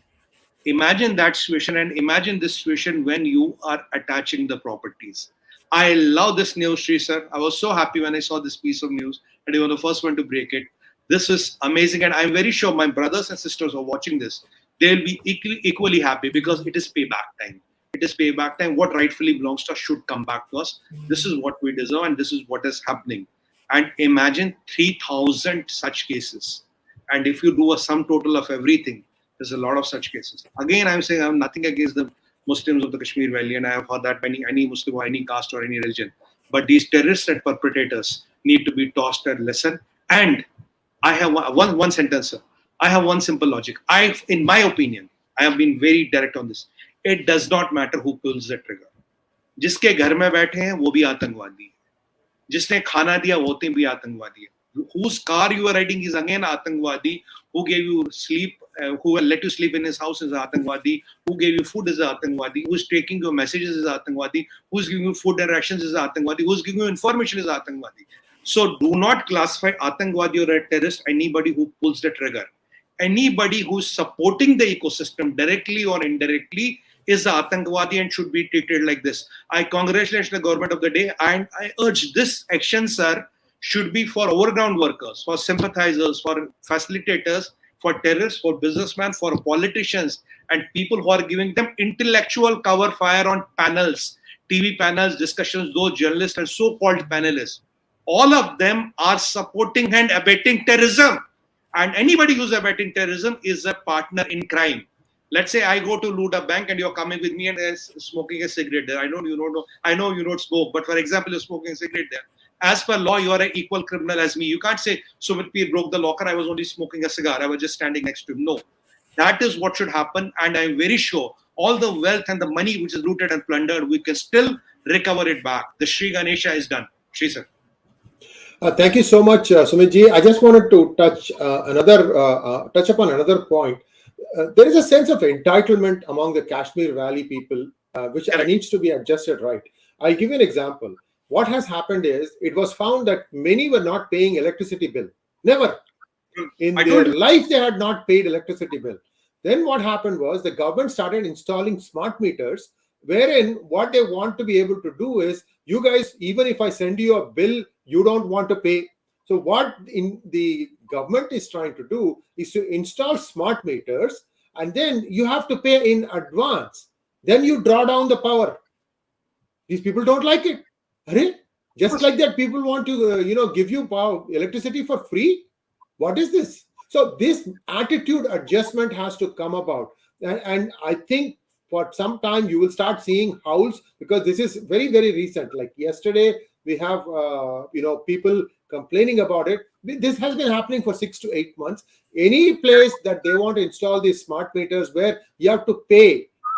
Imagine that situation, and imagine this situation when you are attaching the properties. I love this news, Sri sir. I was so happy when I saw this piece of news, and you were the first one to break it. This is amazing, and I'm very sure my brothers and sisters who are watching this, they'll be equally happy, because it is payback time. It is payback time. What rightfully belongs to us should come back to us. This is what we deserve, and this is what is happening. And imagine 3,000 such cases. And if you do a sum total of everything, there's a lot of such cases. Again, I'm saying I have nothing against the Muslims of the Kashmir Valley, and I have heard that any Muslim or any caste or any religion. But these terrorists and perpetrators need to be tossed a lesson. And I have one sentence, sir. I have one simple logic. In my opinion, I have been very direct on this. It does not matter who pulls the trigger. जिसके घर में बैठे हैं वो भी आतंकवादी है. जिसने खाना दिया वो भी आतंकवादी है. Whose car you are riding is again Atangwadi. Who gave you sleep, who will let you sleep in his house is Atangwadi. Who gave you food is Atangwadi. Who is taking your messages is Atangwadi. Who is giving you food and rations is Atangwadi. Who is giving you information is Atangwadi. So do not classify Atangwadi or a terrorist anybody who pulls the trigger. Anybody who is supporting the ecosystem directly or indirectly is Atangwadi and should be treated like this. I congratulate the government of the day, and I urge this action, sir, should be for overground workers, for sympathizers, for facilitators, for terrorists, for businessmen, for politicians, and people who are giving them intellectual cover fire on panels, TV panels, discussions, those journalists and so-called panelists. All of them are supporting and abetting terrorism. And anybody who's abetting terrorism is a partner in crime. Let's say I go to loot a bank and you're coming with me and smoking a cigarette there. I know you don't smoke, but for example, you're smoking a cigarette there. As per law, you are an equal criminal as me. You can't say Sumit Peer broke the locker. I was only smoking a cigar. I was just standing next to him. No, that is what should happen. And I'm very sure all the wealth and the money which is looted and plundered, we can still recover it back. The Sri Ganesha is done. Sri sir. Thank you so much, Sumit ji. I just wanted to touch upon another point. There is a sense of entitlement among the Kashmir Valley people, which needs to be adjusted right. I'll give you an example. What has happened is, it was found that many were not paying electricity bill. Never. In their life, they had not paid electricity bill. Then what happened was, the government started installing smart meters, wherein what they want to be able to do is, you guys, even if I send you a bill, you don't want to pay. So what the government is trying to do is to install smart meters, and then you have to pay in advance. Then you draw down the power. These people don't like it. Just like that, people want to, give you power, electricity for free. What is this? So this attitude adjustment has to come about. And I think for some time you will start seeing howls, because this is very, very recent. Like yesterday, we have, people complaining about it. This has been happening for 6 to 8 months. Any place that they want to install these smart meters where you have to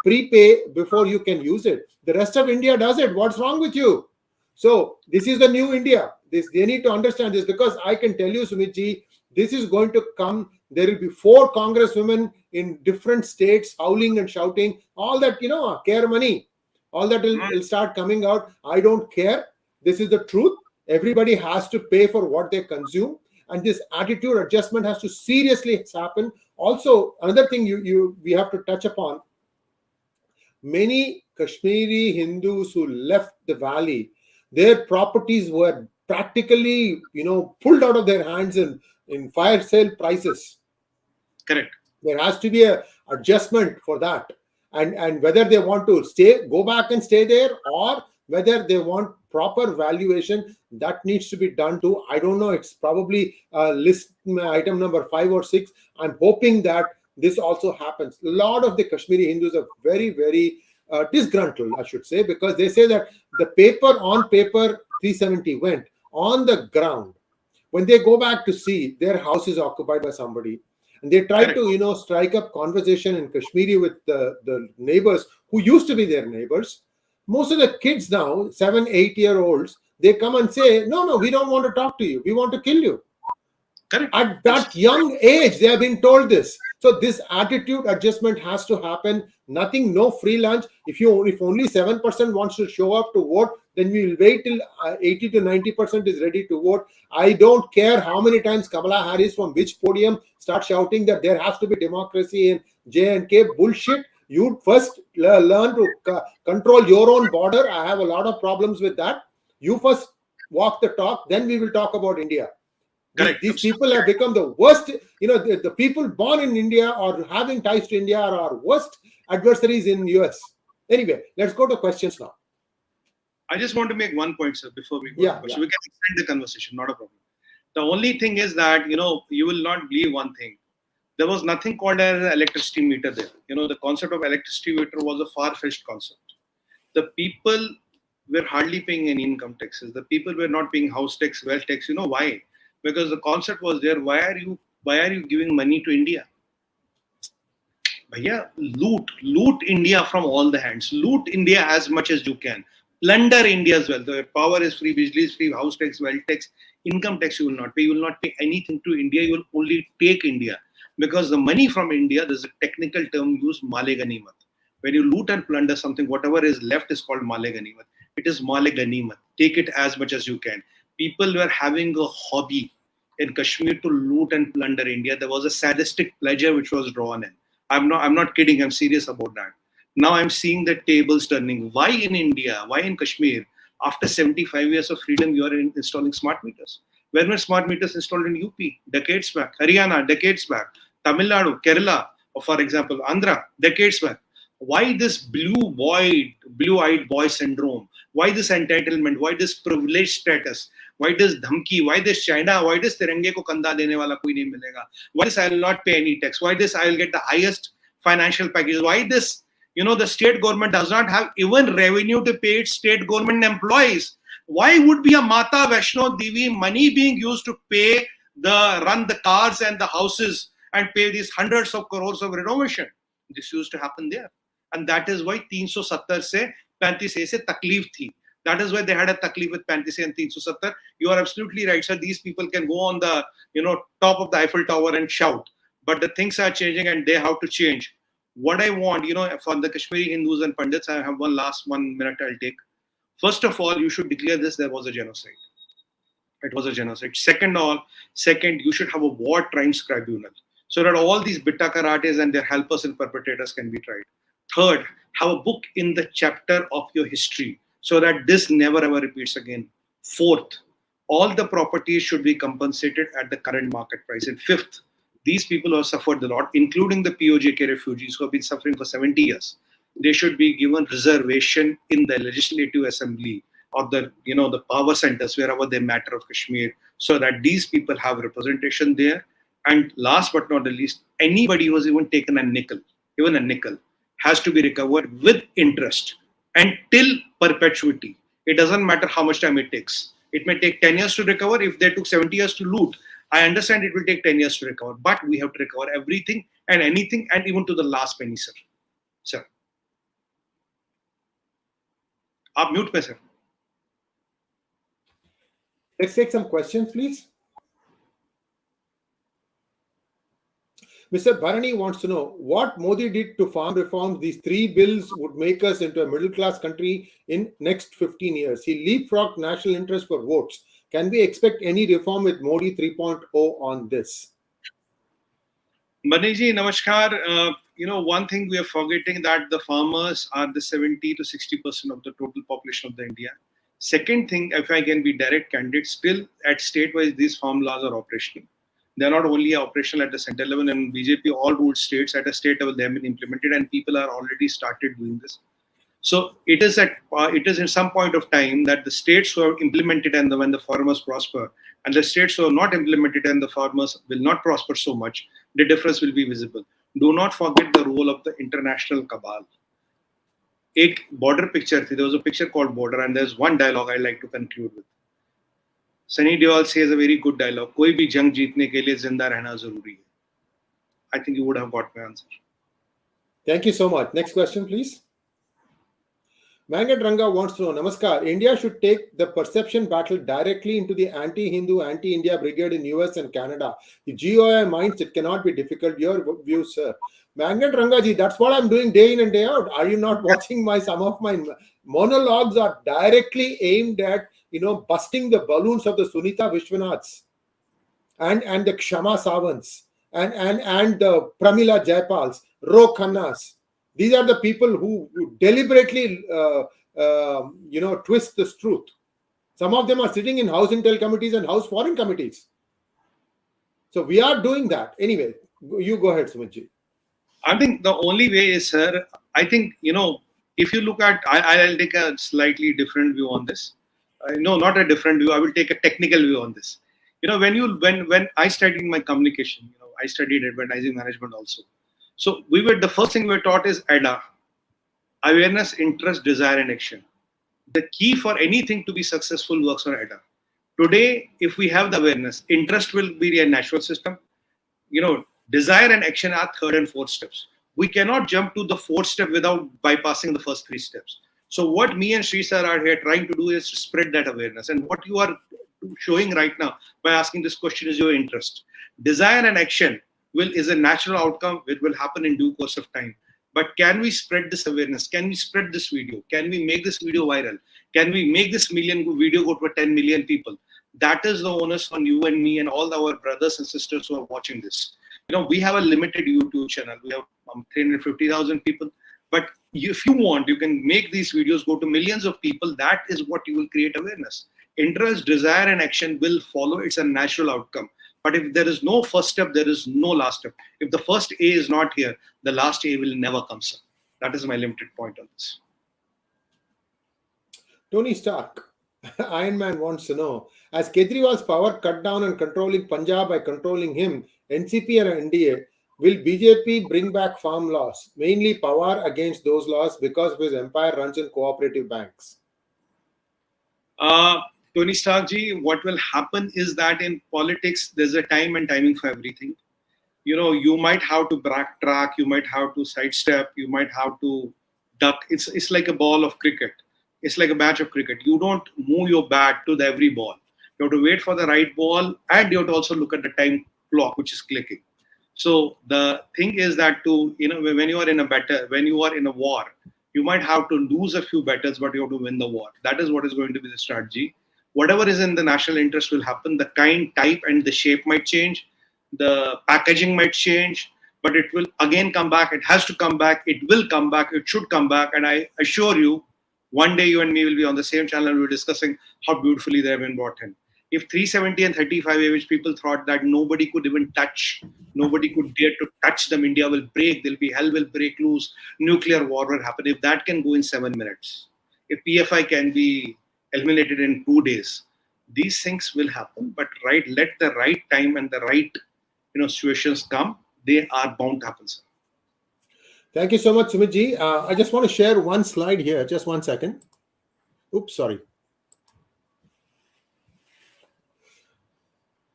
prepay before you can use it. The rest of India does it. What's wrong with you? So this is the new India. They need to understand this, because I can tell you, Sumitji, this is going to come. There will be 4 congresswomen in different states howling and shouting. All that, care money. All that will start coming out. I don't care. This is the truth. Everybody has to pay for what they consume. And this attitude adjustment has to seriously happen. Also, another thing we have to touch upon. Many Kashmiri Hindus who left the valley, their properties were practically, pulled out of their hands in fire sale prices. Correct. There has to be an adjustment for that. And whether they want to go back and stay there, or whether they want proper valuation, that needs to be done too. I don't know. It's probably list item number 5 or 6. I'm hoping that this also happens. A lot of the Kashmiri Hindus are very, very disgruntled, I should say, because they say that on paper 370 went. On the ground, when they go back to see, their house is occupied by somebody. And they try to, strike up conversation in Kashmiri with the neighbors who used to be their neighbors. Most of the kids now, 7, 8-year-olds, they come and say, no, we don't want to talk to you. We want to kill you. Correct. At that young age, they have been told this. So this attitude adjustment has to happen. Nothing, no free lunch. If only 7% wants to show up to vote, then we will wait till 80 to 90% is ready to vote. I don't care how many times Kamala Harris from which podium start shouting that there has to be democracy in J&K. Bullshit. You first learn to control your own border. I have a lot of problems with that. You first walk the talk, then we will talk about India. These people have become the worst. The people born in India or having ties to India are our worst adversaries in US. Anyway, let's go to questions now. I just want to make one point, sir, before we go to questions. We can extend the conversation, not a problem. The only thing is that, you will not believe one thing. There was nothing called as an electricity meter there. The concept of electricity meter was a far-fetched concept. The people were hardly paying any income taxes. The people were not paying house tax, wealth tax. You know why? Because the concept was there. Why are you giving money to India? Bhaiya, loot India from all the hands. Loot India as much as you can. Plunder India as well. The power is free, bijli is free, house tax, wealth tax, income tax you will not pay. You will not pay anything to India. You will only take India. Because the money from India, there's a technical term used, male ganimat. When you loot and plunder something, whatever is left is called male ganimat. It is male ganimat. Take it as much as you can. People were having a hobby in Kashmir to loot and plunder India. There was a sadistic pleasure which was drawn in. I'm not kidding. I'm serious about that. Now I'm seeing the tables turning. Why in India? Why in Kashmir? After 75 years of freedom, you are installing smart meters. When were smart meters installed in UP? Decades back. Haryana, decades back. Tamil Nadu, Kerala, or for example, Andhra, decades back. Why this blue-eyed boy syndrome? Why this entitlement? Why this privileged status? Why this dhamki? Why this China? Why this tiranga ko kanda dene wala koi nahi milega? Why this I will not pay any tax? Why this I will get the highest financial package? Why this, the state government does not have even revenue to pay its state government employees? Why would be a Mata Vaishno Devi money being used to run the cars and the houses and pay these hundreds of crores of renovation? This used to happen there. And that is why 370 se 35 se taklif thi. That is why they had a taklif with 35 and 370. You are absolutely right, sir. These people can go on the top of the Eiffel Tower and shout. But the things are changing and they have to change. What I want, for the Kashmiri Hindus and Pandits, I have one last 1 minute I'll take. First of all, you should declare there was a genocide. It was a genocide. Second, you should have a war crimes tribunal so that all these bitta karates and their helpers and perpetrators can be tried. Third, have a book in the chapter of your history so that this never ever repeats again. Fourth, all the properties should be compensated at the current market price. And fifth, these people who have suffered a lot, including the POJK refugees who have been suffering for 70 years, they should be given reservation in the Legislative Assembly or the power centers wherever they matter of Kashmir, so that these people have representation there. And last but not the least, anybody who has even taken a nickel, even a nickel, has to be recovered with interest until perpetuity. It doesn't matter how much time it takes. It may take 10 years to recover. If they took 70 years to loot, I understand it will take 10 years to recover, but we have to recover everything and anything, and even to the last penny, sir. Sir. आप mute पे, sir. Let's take some questions, please. Mr. Bharani wants to know what Modi did to farm reforms. These 3 bills would make us into a middle-class country in next 15 years. He leapfrogged national interest for votes. Can we expect any reform with Modi 3.0 on this? Bharani ji, namaskar. One thing we are forgetting, that the farmers are the 70 to 60% of the total population of the India. Second thing, if I can be direct candid, still at state-wise, these farm laws are operational. They are not only operational at the center level, and BJP all ruled states at a state level, they have been implemented, and people are already started doing this. So it is in some point of time that the states who have implemented and when the farmers prosper, and the states who have not implemented and the farmers will not prosper so much, the difference will be visible. Do not forget the role of the international cabal. A border picture, there was a picture called Border, and there's one dialogue I'd like to conclude with. Sunny Deol says a very good dialogue. कोई भी जंग जीतने के लिए जिंदा रहना जरूरी है. I think you would have got my answer. Thank you so much. Next question, please. Mangat Ranga wants to know, Namaskar, India should take the perception battle directly into the anti-Hindu, anti-India brigade in US and Canada. The GOI minds it cannot be difficult. Your view, sir. Mangat Ranga ji, that's what I'm doing day in and day out. Are you not watching some of my monologues are directly aimed at, busting the balloons of the Sunita Vishwanaths and the Kshama Sawants and the Pramila Jaipals, Ro Khannas. These are the people who deliberately, twist the truth. Some of them are sitting in House Intel committees and House Foreign committees. So we are doing that. Anyway, you go ahead, Sumitji. I think the only way is, sir, I think, if you look at, I'll take a slightly different view on this. No, not a different view. I will take a technical view on this. When I studied my communication, I studied advertising management also. So the first thing we were taught is ADA, awareness, interest, desire, and action. The key for anything to be successful works on ADA. Today, if we have the awareness, interest will be a natural system. Desire and action are 3rd and 4th steps. We cannot jump to the 4th step without bypassing the first 3 steps. So what me and Sri sir are here trying to do is to spread that awareness. And what you are showing right now by asking this question is your interest. Desire and action is a natural outcome. It will happen in due course of time. But can we spread this awareness? Can we spread this video? Can we make this video viral? Can we make this video go to 10 million people? That is the onus on you and me and all our brothers and sisters who are watching this. We have a limited YouTube channel. We have 350,000 people. But if you want, you can make these videos go to millions of people. That is what you will create awareness. Interest, desire, and action will follow. It's a natural outcome. But if there is no first step, there is no last step. If the first A is not here, the last A will never come, sir. That is my limited point on this. Tony Stark, Iron Man wants to know, as Kejriwal's power cut down and controlling Punjab by controlling him, NCP and NDA, will BJP bring back farm laws, mainly power against those laws because of his empire runs in cooperative banks? Tony Stark ji, what will happen is that in politics, there's a time and timing for everything. You might have to backtrack, you might have to sidestep, you might have to duck. It's like a ball of cricket. It's like a match of cricket. You don't move your bat to every ball. You have to wait for the right ball, and you have to also look at the time clock, which is clicking. So the thing is that when you are in a war, you might have to lose a few battles, but you have to win the war. That is what is going to be the strategy. Whatever is in the national interest will happen. The kind, type, and the shape might change. The packaging might change, but it will again come back. It has to come back. It will come back. It should come back. And I assure you, one day you and me will be on the same channel. We're discussing how beautifully they have been brought in. If 370 and 35A, which people thought that nobody could even touch, nobody could dare to touch them, India will break, hell will break loose, nuclear war will happen. If that can go in 7 minutes, if PFI can be eliminated in 2 days. These things will happen, but let the right time and the right situations come. They are bound to happen, sir. Thank you so much, Sumit ji. I just want to share one slide here. Just 1 second. Oops, sorry.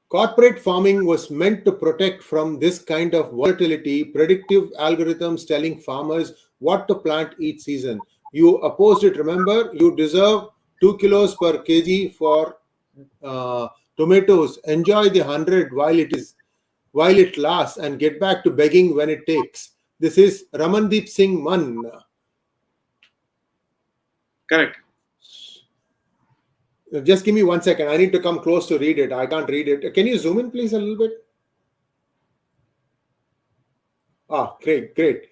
Corporate farming was meant to protect from this kind of volatility, predictive algorithms telling farmers what to plant each season. You opposed it, remember? You deserve 2 kilos per kg for tomatoes. Enjoy the 100 while it lasts, and get back to begging when it takes. This is Ramandeep Singh Mann. Correct. Just give me 1 second. I need to come close to read it. I can't read it. Can you zoom in, please, a little bit? Great.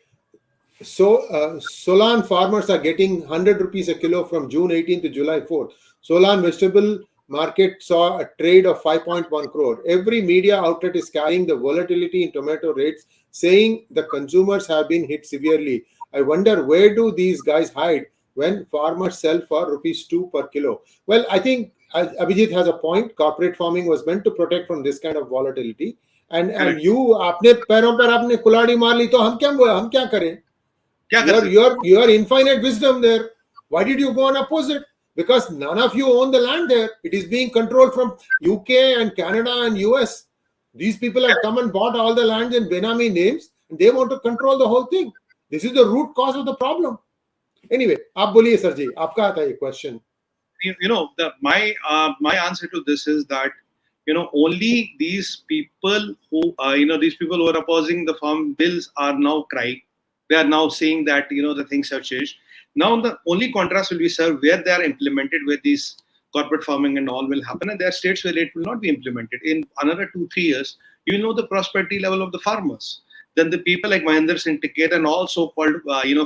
So, Solan farmers are getting 100 rupees a kilo from June 18th to July 4th. Solan vegetable market saw a trade of 5.1 crore. Every media outlet is carrying the volatility in tomato rates, saying the consumers have been hit severely. I wonder, where do these guys hide when farmers sell for rupees 2 per kilo? Well, I think Abhijit has a point. Corporate farming was meant to protect from this kind of volatility. And you, अपने पैरों पर आपने कुल्हाड़ी मार ली, तो हम क्या करें? Your infinite wisdom there. Why did you go and oppose it? Because none of you own the land there. It is being controlled from UK and Canada and US. These people have come and bought all the land in Benami names, and they want to control the whole thing. This is the root cause of the problem. Anyway, आप बोलिए sir जी, आपका आता है question. My answer to this is that only these people who are opposing the farm bills are now crying. They are now saying that the things have changed. Now the only contrast will be, sir, where they are implemented, where these corporate farming and all will happen, and there are states where it will not be implemented. In another 2-3 years, you know the prosperity level of the farmers. Then the people like Mahendra Singh Tikait and all so-called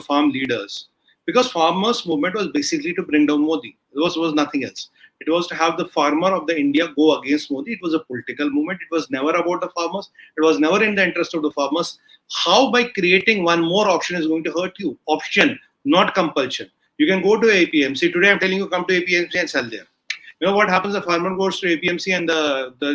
farm leaders. Because farmers' movement was basically to bring down Modi. It was nothing else. It was to have the farmer of the India go against Modi. It was a political movement. It was never about the farmers. It was never in the interest of the farmers. How by creating one more option is going to hurt you? Option, not compulsion. You can go to APMC. Today I'm telling you, come to APMC and sell there. You know what happens? The farmer goes to APMC and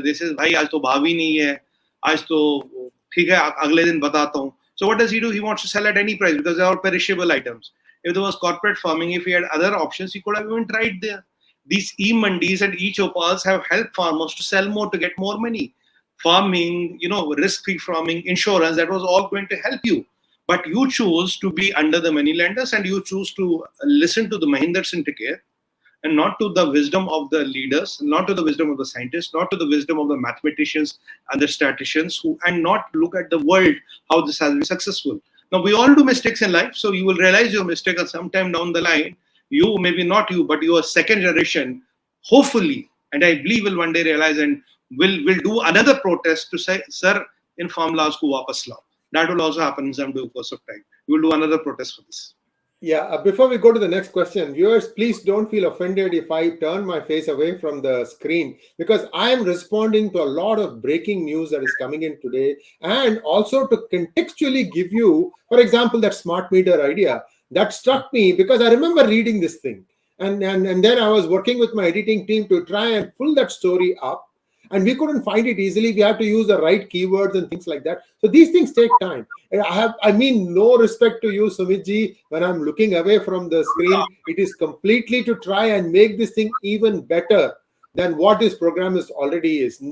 they says, "Bhai, aaj to bhav hi nahi hai. Aaj to theek hai, agle din batata hu." So what does he do? He wants to sell at any price because they are perishable items. If there was corporate farming, if he had other options, he could have even tried there. These e-mandis and e-chopals have helped farmers to sell more, to get more money. Farming, risk-free farming, insurance, that was all going to help you. But you choose to be under the money lenders, and you choose to listen to the Mahendra Singh Tikait and not to the wisdom of the leaders, not to the wisdom of the scientists, not to the wisdom of the mathematicians and the statisticians, and not look at the world, how this has been successful. Now, we all do mistakes in life, so you will realize your mistake at some time down the line. You, maybe not you, but your second generation, hopefully, and I believe will one day realize and will do another protest to say, sir, in farm laws ko wapas lao. That will also happen in some due course of time. You will do another protest for this. Yeah, before we go to the next question, viewers, please don't feel offended if I turn my face away from the screen, because I am responding to a lot of breaking news that is coming in today, and also to contextually give you, for example, that smart meter idea that struck me because I remember reading this thing, and then I was working with my editing team to try and pull that story up, and we couldn't find it easily. We have to use the right keywords and things like that. So these things take time. I mean no respect to you, Sumit ji, when I'm looking away from the screen. It is completely to try and make this thing even better than what this program is already is.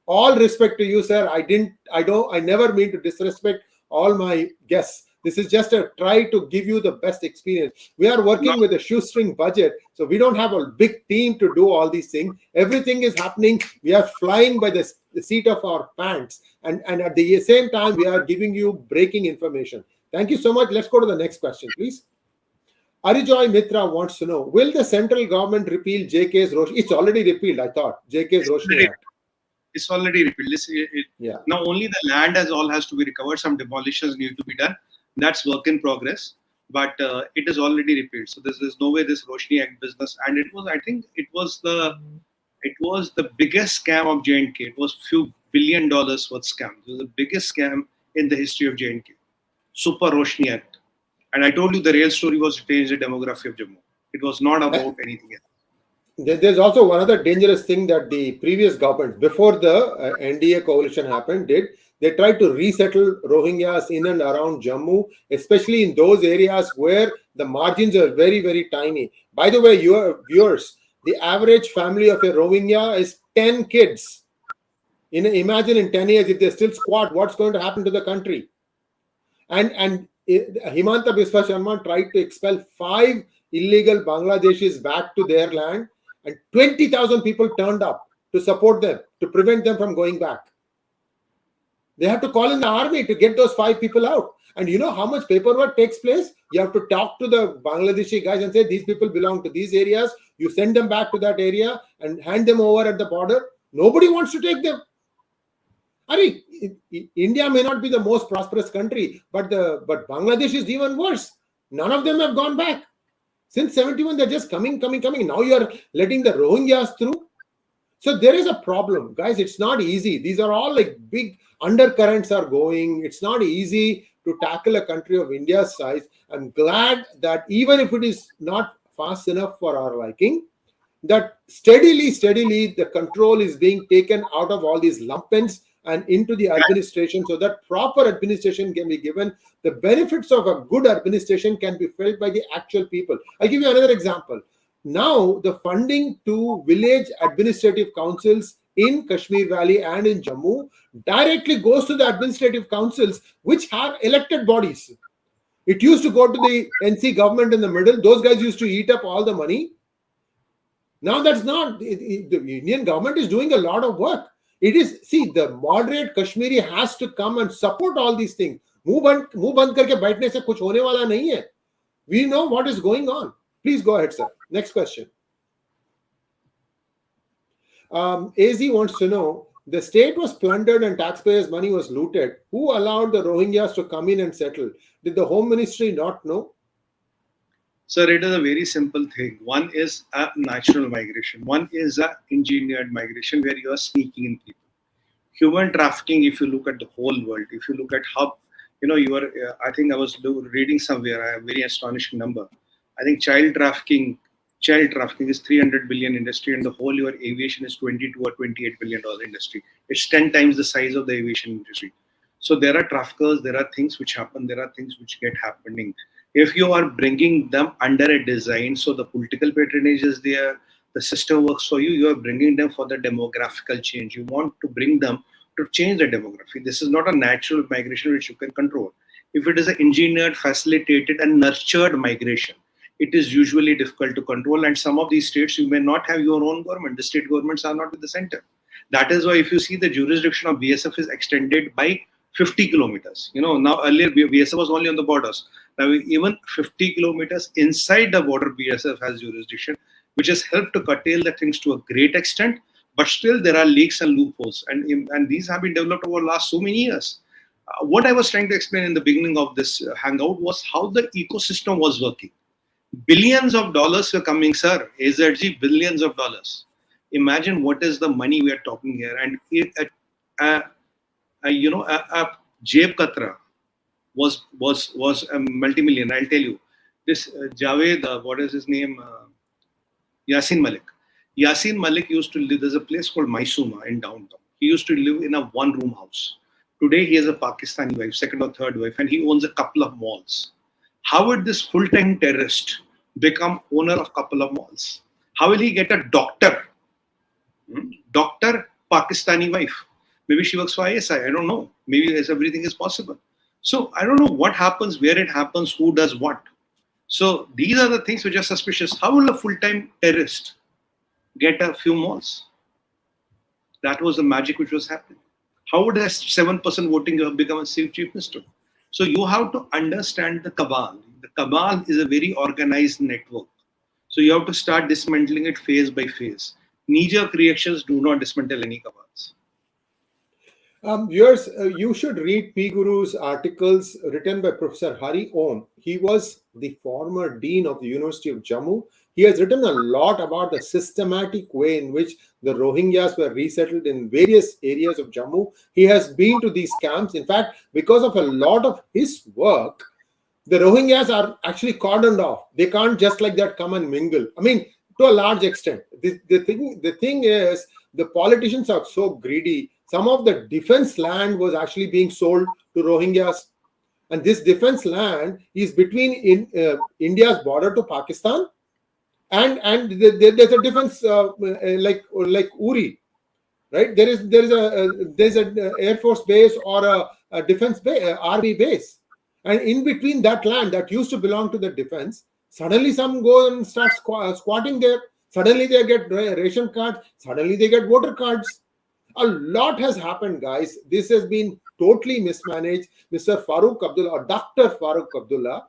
All respect to you, sir. I never mean to disrespect all my guests. This is just a try to give you the best experience. We are working with a shoestring budget, so we don't have a big team to do all these things. Everything is happening. We are flying by the seat of our pants. And at the same time, we are giving you breaking information. Thank you so much. Let's go to the next question, please. Arijoy Mitra wants to know, will the central government repeal JK's Roshni? It's already repealed, I thought. JK's Roshni Act. It's already repealed. Yeah. Now only the land has to be recovered. Some demolitions need to be done. That's work in progress, but it is already repealed. So there's no way this Roshni Act business, and I think it was the biggest scam of J&K. It was few $1 billion worth scam. It was the biggest scam in the history of J&K. Super Roshni Act. And I told you the real story was to change the demography of Jammu. It was not about anything else. There's also one other dangerous thing that the previous government, before the NDA coalition happened, did. They tried to resettle Rohingyas in and around Jammu, especially in those areas where the margins are very, very tiny. By the way, your viewers, the average family of a Rohingya is 10 kids. Imagine in 10 years, if they still squat, what's going to happen to the country? And Himanta Biswa Sharma tried to expel 5 illegal Bangladeshis back to their land, and 20,000 people turned up to support them, to prevent them from going back. They have to call in the army to get those 5 people out. And you know how much paperwork takes place? You have to talk to the Bangladeshi guys and say, these people belong to these areas. You send them back to that area and hand them over at the border. Nobody wants to take them. I mean, India may not be the most prosperous country, but Bangladesh is even worse. None of them have gone back. Since 71, they're just coming. Now you're letting the Rohingyas through. So there is a problem, guys. It's not easy. These are all like big undercurrents are going. It's not easy to tackle a country of India's size. I'm glad that even if it is not fast enough for our liking, that steadily, the control is being taken out of all these lumpens and into the administration, so that proper administration can be given. The benefits of a good administration can be felt by the actual people. I'll give you another example. Now, the funding to village administrative councils in Kashmir Valley and in Jammu directly goes to the administrative councils, which are elected bodies. It used to go to the NC government in the middle. Those guys used to eat up all the money. Now that's not. The Indian government is doing a lot of work. It is, see, the moderate Kashmiri has to come and support all these things. मुंह बंद करके बैठने से कुछ होने वाला नहीं है. We know what is going on. Please go ahead, sir. Next question. AZ wants to know, the state was plundered and taxpayers' money was looted. Who allowed the Rohingyas to come in and settle? Did the Home Ministry not know? Sir, it is a very simple thing. One is a natural migration. One is a engineered migration where you are sneaking in people. Human trafficking, if you look at the whole world, if you look at how, I think I was reading somewhere, a very astonishing number. I think child trafficking is 300 billion industry, and the whole your aviation is 22 or 28 billion dollar industry. It's 10 times the size of the aviation industry. So there are traffickers, there are things which happen, there are things which get happening. If you are bringing them under a design, so the political patronage is there, the system works for you, you are bringing them for the demographical change. You want to bring them to change the demography. This is not a natural migration which you can control. If it is an engineered, facilitated and nurtured migration, it is usually difficult to control. And some of these states, you may not have your own government. The state governments are not with the center. That is why if you see the jurisdiction of BSF is extended by 50 kilometers. Now earlier BSF was only on the borders. Now even 50 kilometers inside the border BSF has jurisdiction, which has helped to curtail the things to a great extent. But still there are leaks and loopholes. And these have been developed over the last so many years. What I was trying to explain in the beginning of this hangout was how the ecosystem was working. Billions of dollars were coming, sir. 𝙤𝙧𝙤𝙪, billions of dollars. Imagine what is the money we are talking here. And a Jeb Katra was a multi-million. I'll tell you. This Javed, what is his name? Yasin Malik. Yasin Malik used to live. There's a place called Mysuma in downtown. He used to live in a one-room house. Today he has a Pakistani wife, second or third wife, and he owns a couple of malls. How would this full-time terrorist become owner of a couple of malls? How will he get a doctor? Doctor, Pakistani wife. Maybe she works for ISI. I don't know. Maybe everything is possible. So I don't know what happens, where it happens, who does what. So these are the things which are suspicious. How will a full-time terrorist get a few malls? That was the magic which was happening. How would a 7% voting become a chief minister? So you have to understand the cabal. The cabal is a very organized network. So you have to start dismantling it phase by phase. Knee-jerk reactions do not dismantle any cabals. Viewers, you should read PGurus articles written by Professor Hari Om. He was the former dean of the University of Jammu. He has written a lot about the systematic way in which the Rohingyas were resettled in various areas of Jammu. He has been to these camps. In fact, because of a lot of his work, the Rohingyas are actually cordoned off. They can't just like that come and mingle. I mean, to a large extent. The thing is, the politicians are so greedy. Some of the defense land was actually being sold to Rohingyas, and this defense land is between India's border to Pakistan, and there's a defense like Uri, right? There's a Air Force base or a defense base, army base, and in between that land that used to belong to the defense, suddenly some go and start squatting there. Suddenly they get ration cards. Suddenly they get voter cards. A lot has happened, guys. This has been totally mismanaged. Mr. Farooq Abdullah, or Dr. Farooq Abdullah,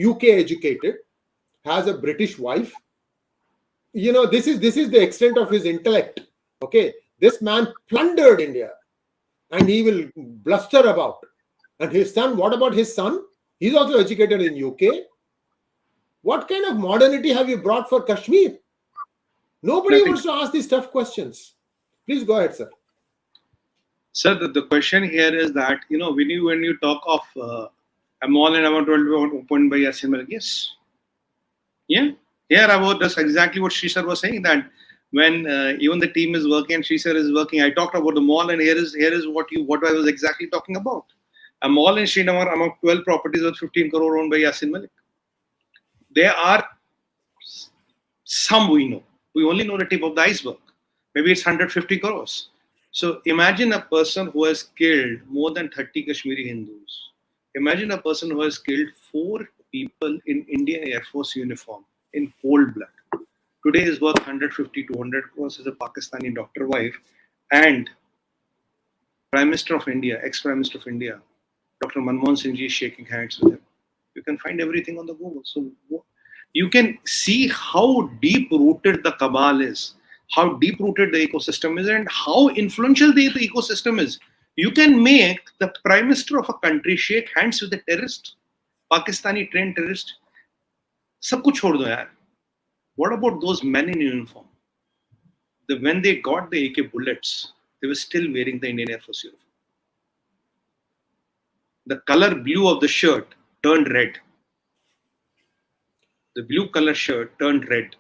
UK educated, has a British wife. You know, this is the extent of his intellect. Okay, this man plundered India, and he will bluster about. And his son, what about his son? He's also educated in UK. What kind of modernity have you brought for Kashmir? Nobody wants to ask these tough questions. Please go ahead, sir. Sir, the question here is that, you know, when you talk of a mall and about opened by Yasin Malik, yes. Yeah. Here about that's exactly what Sree was saying, that when even the team is working and Sree is working, I talked about the mall, and here is what I was exactly talking about. A mall in Srinagar among 12 properties worth 15 crore owned by Yasin Malik. There are some we know. We only know the tip of the iceberg. Maybe it's 150 crores. So imagine a person who has killed more than 30 Kashmiri Hindus. Imagine a person who has killed 4 people in Indian Air Force uniform in cold blood. Today is worth 150, 200 crores as a Pakistani doctor wife, and Prime Minister of India, ex-Prime Minister of India, Dr. Manmohan Singh ji is shaking hands with him. You can find everything on the Google. So you can see how deep-rooted the cabal is, how deep-rooted the ecosystem is, and how influential the ecosystem is. You can make the Prime Minister of a country shake hands with a terrorist, Pakistani trained terrorist. Sab kuch chhod do yaar. What about those men in uniform? When they got the AK bullets, they were still wearing the Indian Air Force uniform. The color blue of the shirt turned red. The blue color shirt turned red.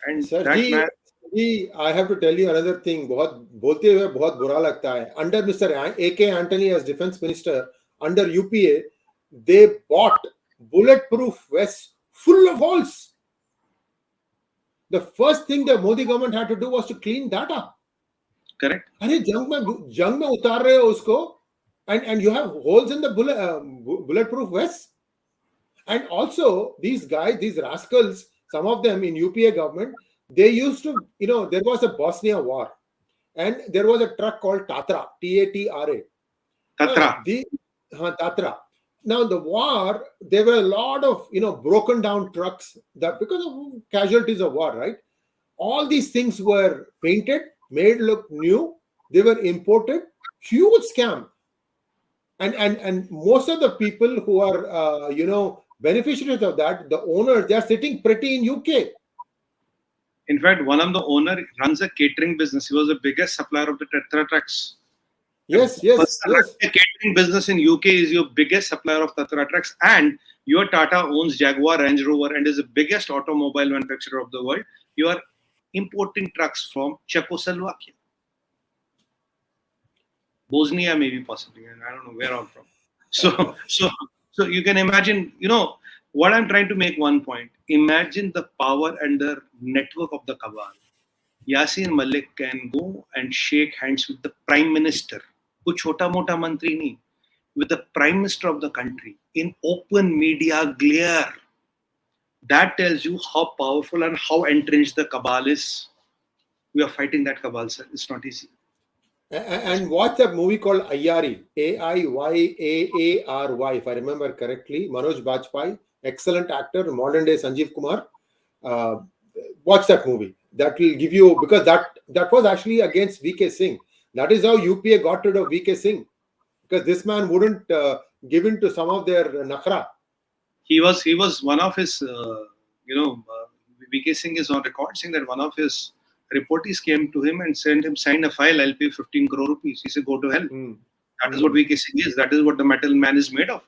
And Sir, that man... I have to tell you another thing. बोलते हुए बहुत बुरा लगता है. Under Mr. A.K. Antony as Defense Minister, under UPA, they bought bulletproof vests full of holes. The first thing the Modi government had to do was to clean that up. Correct. अरे जंग में उतार रहे हो उसको, and you have holes in the bulletproof vests. And also these guys, these rascals, some of them in UPA government, they used to, you know, there was a Bosnia war, and there was a truck called Tatra, T-A-T-R-A. Tatra. Now the war, there were a lot of, you know, broken down trucks that because of casualties of war, right? All these things were painted, made look new. They were imported. Huge scam. And most of the people who are, you know, beneficiaries of that, the owners, they are sitting pretty in UK. In fact, one of the owners runs a catering business. He was the biggest supplier of the Tatra trucks. Yes. A catering business in UK is your biggest supplier of Tatra trucks, and your Tata owns Jaguar, Range Rover, and is the biggest automobile manufacturer of the world. You are importing trucks from Czechoslovakia, Bosnia, maybe possibly, and I don't know where I'm from. So you can imagine, you know, what I'm trying to make one point. Imagine the power and the network of the cabal. Yasin Malik can go and shake hands with the Prime Minister, kuch chota mota mantri nahi, with the Prime Minister of the country in open media glare. That tells you how powerful and how entrenched the cabal is. We are fighting that cabal, sir. It's not easy. And watch that movie called Aiyari, A-I-Y-A-A-R-Y, if I remember correctly. Manoj Bajpayee, excellent actor, modern day Sanjeev Kumar. Watch that movie. That will give you, because that was actually against V.K. Singh. That is how UPA got rid of V.K. Singh, because this man wouldn't give in to some of their nakhra. He was one of his, V.K. Singh is on record saying that one of his reportees came to him and sent him, sign a file, I'll pay 15 crore rupees. He said, go to hell. That is what V.K. Singh is. That is what the metal man is made of.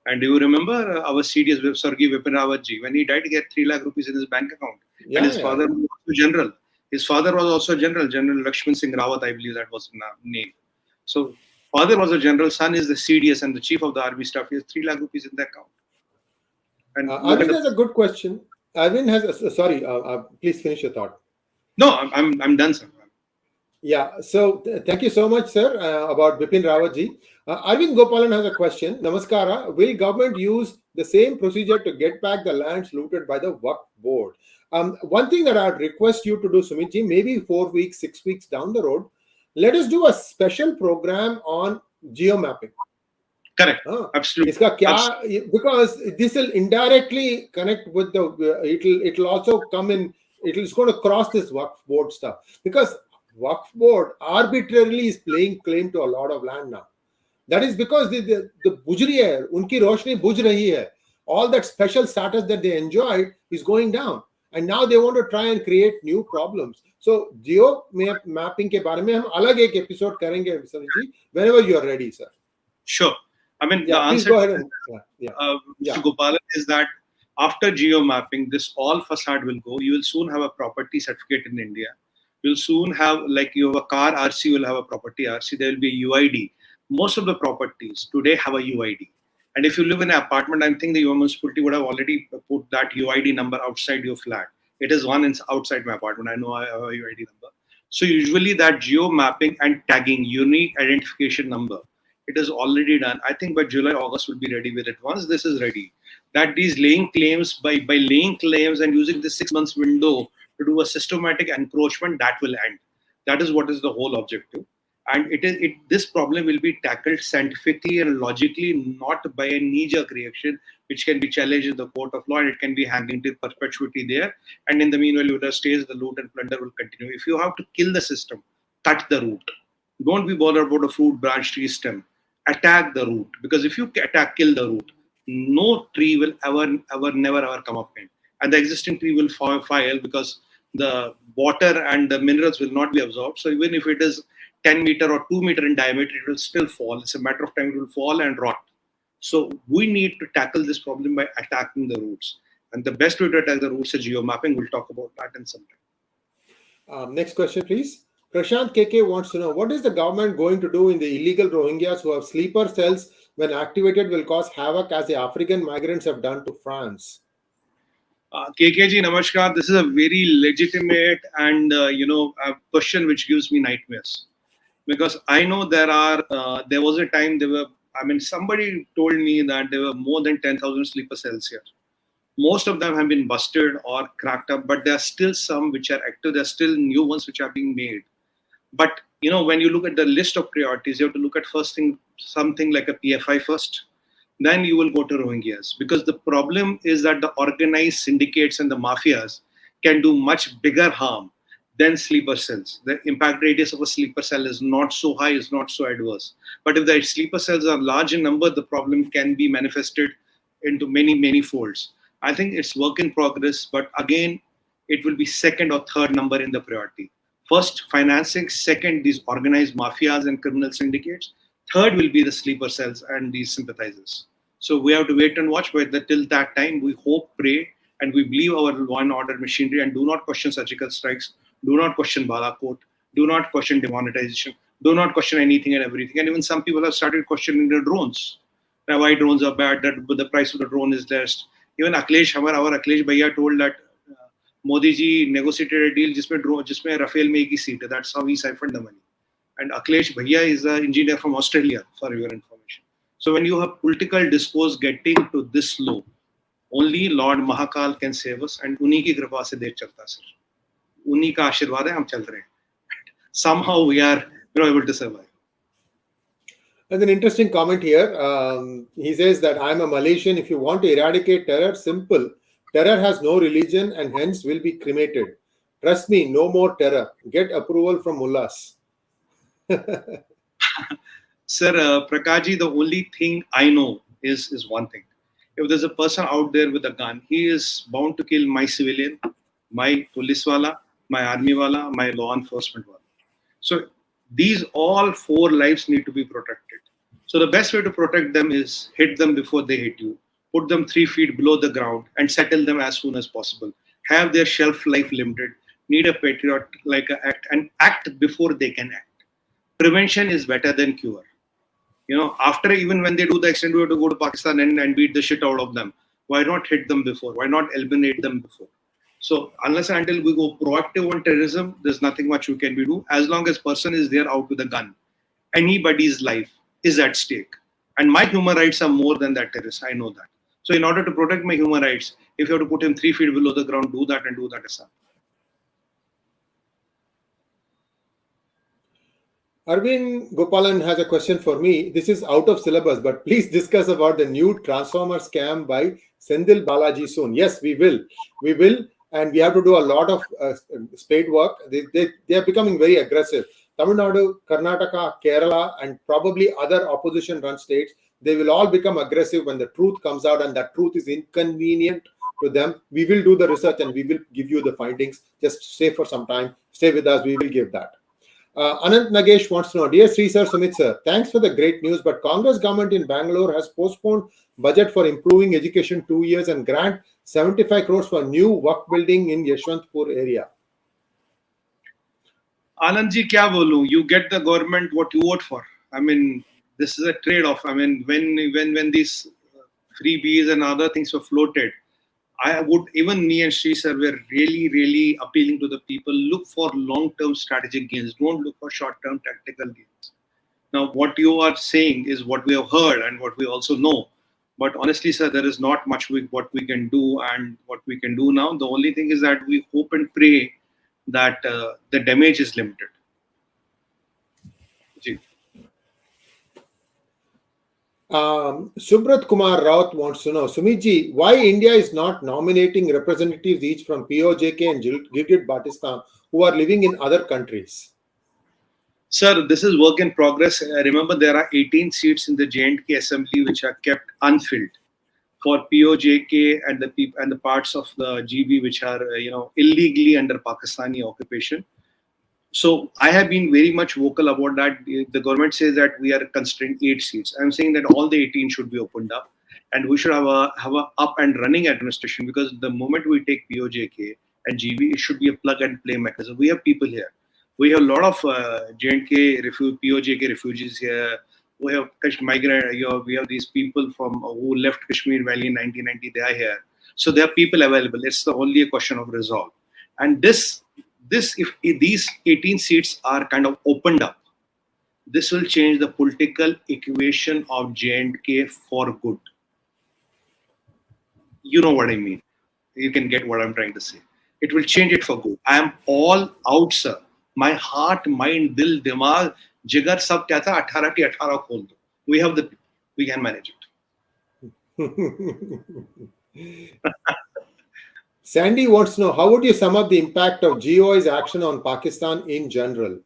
And do you remember our CDS, Sargi Vipin Rawatji, when he died, he had 3 lakh rupees in his bank account. Yeah, And his father was also general. His father was also General Lakshman Singh Rawat, I believe that was his name. So father was a general, son is the CDS and the chief of the army staff. He has 3 lakh rupees in the account. And Arvind has a good question. Arvind has, sorry, please finish your thought. No, I'm done, sir. Yeah, so thank you so much, sir, about Bipin Rawatji. Arvind Gopalan has a question. Namaskara. Will government use the same procedure to get back the lands looted by the Waqf board? One thing that I'd request you to do, Sumitji, maybe 4 weeks, 6 weeks down the road, let us do a special program on geomapping. Correct. Absolutely. Because this will indirectly connect with the, it'll also come in, it's going to cross this Waqf board stuff. Because Waqf board arbitrarily is playing claim to a lot of land now. That is because the bujri hai, unki roshni buj rahi hai. All that special status that they enjoyed is going down. And now they want to try and create new problems. So geo mapping ke bare mein hum alag ek episode karenge, Samitji, whenever you are ready, sir. Sure. I mean, the answer to Mr. Gopalan is that after geo mapping, this all facade will go. You will soon have a property certificate in India. You'll soon have, like you have a car RC, you will have a property RC. There will be a UID. Most of the properties today have a UID. And if you live in an apartment, I think the municipality would have already put that UID number outside your flat. It is one outside my apartment. I know I have a UID number. So usually that geo mapping and tagging, unique identification number, it is already done. I think by July, August we'll be ready with it. Once this is ready, that these laying claims, by laying claims and using the 6 months window to do a systematic encroachment, that will end. That is what is the whole objective. And this problem will be tackled scientifically and logically, not by a knee-jerk reaction, which can be challenged in the court of law, and it can be hanging till perpetuity there. And in the meanwhile, you stays, the loot and plunder will continue. If you have to kill the system, cut the root. Don't be bothered about a fruit, branch, tree, stem. Attack the root. Because if you kill the root, no tree will never come up in. And the existing tree will fail because the water and the minerals will not be absorbed. So even if it is 10 meter or 2 meter in diameter, it will still fall. It's a matter of time, it will fall and rot. So we need to tackle this problem by attacking the roots. And the best way to attack the roots is geomapping. We'll talk about that in some time. Next question, please. Prashant KK wants to know, what is the government going to do in the illegal Rohingyas who have sleeper cells when activated will cause havoc as the African migrants have done to France? KKG, namaskar. This is a very legitimate and a question which gives me nightmares, because I know there was a time somebody told me that there were more than 10,000 sleeper cells here. Most of them have been busted or cracked up, but there are still some which are active. There are still new ones which are being made. But when you look at the list of priorities, you have to look at something like a PFI first. Then you will go to Rohingyas, because the problem is that the organized syndicates and the mafias can do much bigger harm than sleeper cells. The impact radius of a sleeper cell is not so high, is not so adverse. But if the sleeper cells are large in number, the problem can be manifested into many folds. I think it's work in progress, but again, it will be second or third number in the priority. First, financing. Second, these organized mafias and criminal syndicates. Third will be the sleeper cells and these sympathizers. So we have to wait and watch. But till that time, we hope, pray, and we believe our law and order machinery, and do not question surgical strikes, do not question Balakot, do not question demonetization, do not question anything and everything. And even some people have started questioning the drones. Now, why drones are bad, that the price of the drone is less. Even Akhilesh, our Akhilesh Bhaiya told that Modi ji negotiated a deal jisme Rafale mein ek hi seat hai. That's how he siphoned the money. And Akhilesh Bhaiya is an engineer from Australia, for your information. So when you have political discourse getting to this low, only Lord Mahakal can save us, and Uni ki kripa se desh chalta, sir. Uni ka ashirwad hai, hum chal rahe hain. Somehow we are able to survive. There's an interesting comment here. He says that I'm a Malaysian. If you want to eradicate terror, simple. Terror has no religion and hence will be cremated. Trust me, no more terror. Get approval from mullahs. Sir, Prakaji, the only thing I know is one thing. If there's a person out there with a gun, he is bound to kill my civilian, my police wala, my army wala, my law enforcement wala. So these all 4 lives need to be protected. So the best way to protect them is hit them before they hit you, put them 3 feet below the ground and settle them as soon as possible. Have their shelf life limited, need a patriot like act and act before they can act. Prevention is better than cure. After even when they do the extent, we have to go to Pakistan and beat the shit out of them. Why not hit them before? Why not eliminate them before? So unless and until we go proactive on terrorism, there's nothing much we can do. As long as person is there out with a gun, anybody's life is at stake. And my human rights are more than that terrorist. I know that. So in order to protect my human rights, if you have to put him 3 feet below the ground, do that and do that as well. Arvind Gopalan has a question for me. This is out of syllabus, but please discuss about the new transformer scam by Sendil Balaji soon. Yes, we will. We will. And we have to do a lot of spade work. They are becoming very aggressive. Tamil Nadu, Karnataka, Kerala, and probably other opposition-run states, they will all become aggressive when the truth comes out, and that truth is inconvenient to them. We will do the research and we will give you the findings. Just stay for some time. Stay with us. We will give that. Anant Nagesh wants to know, Dear Sree Sir, Sumit Sir, thanks for the great news, but Congress government in Bangalore has postponed budget for improving education 2 years and grant 75 crores for new work building in Yeshwantpur area. Anandji, kya bolu? You get the government what you vote for. I mean, this is a trade-off. I mean, when these freebies and other things were floated, even me and Sri sir were really appealing to the people. Look for long-term strategic gains. Don't look for short-term tactical gains. Now, what you are saying is what we have heard and what we also know. But honestly, sir, there is not much what we can do and what we can do now. The only thing is that we hope and pray that the damage is limited. Ji. Subrat Kumar Raut wants to know, Sumitji, why India is not nominating representatives each from POJK and 𝙤𝙬𝙤𝙤 who are living in other countries? Sir, this is work in progress. Remember, there are 18 seats in the J&K Assembly which are kept unfilled for POJK and the parts of the GB which are illegally under Pakistani occupation. So I have been very much vocal about that. The government says that we are constrained 8 seats. I'm saying that all the 18 should be opened up, and we should have a up and running administration, because the moment we take POJK and GB, it should be a plug and play mechanism. We have people here. We have a lot of J&K POJK refugees here. We have migrant. We have these people who left Kashmir Valley in 1990. They are here. So there are people available. It's only a question of resolve. And if these 18 seats are kind of opened up, this will change the political equation of J&K for good. You know what I mean. You can get what I'm trying to say. It will change it for good. I am all out, sir. My heart, mind, dil, dimag, jigar, sab kehta 18 ki 18 khol do. We have we can manage it. Sandy wants to know, how would you sum up the impact of GOI's action on Pakistan in general?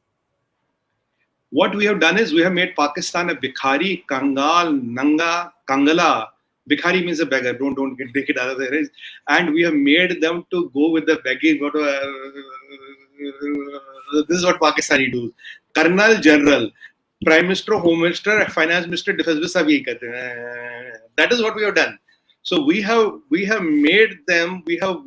What we have done is we have made Pakistan a Bikhari, Kangal, Nanga, Kangala. Bikhari means a beggar. Don't take it out of there. And we have made them to go with the begging. This is what Pakistani do. Colonel General, Prime Minister, Home Minister, Finance Minister, Defense Minister. That is what we have done. So we have made them. We have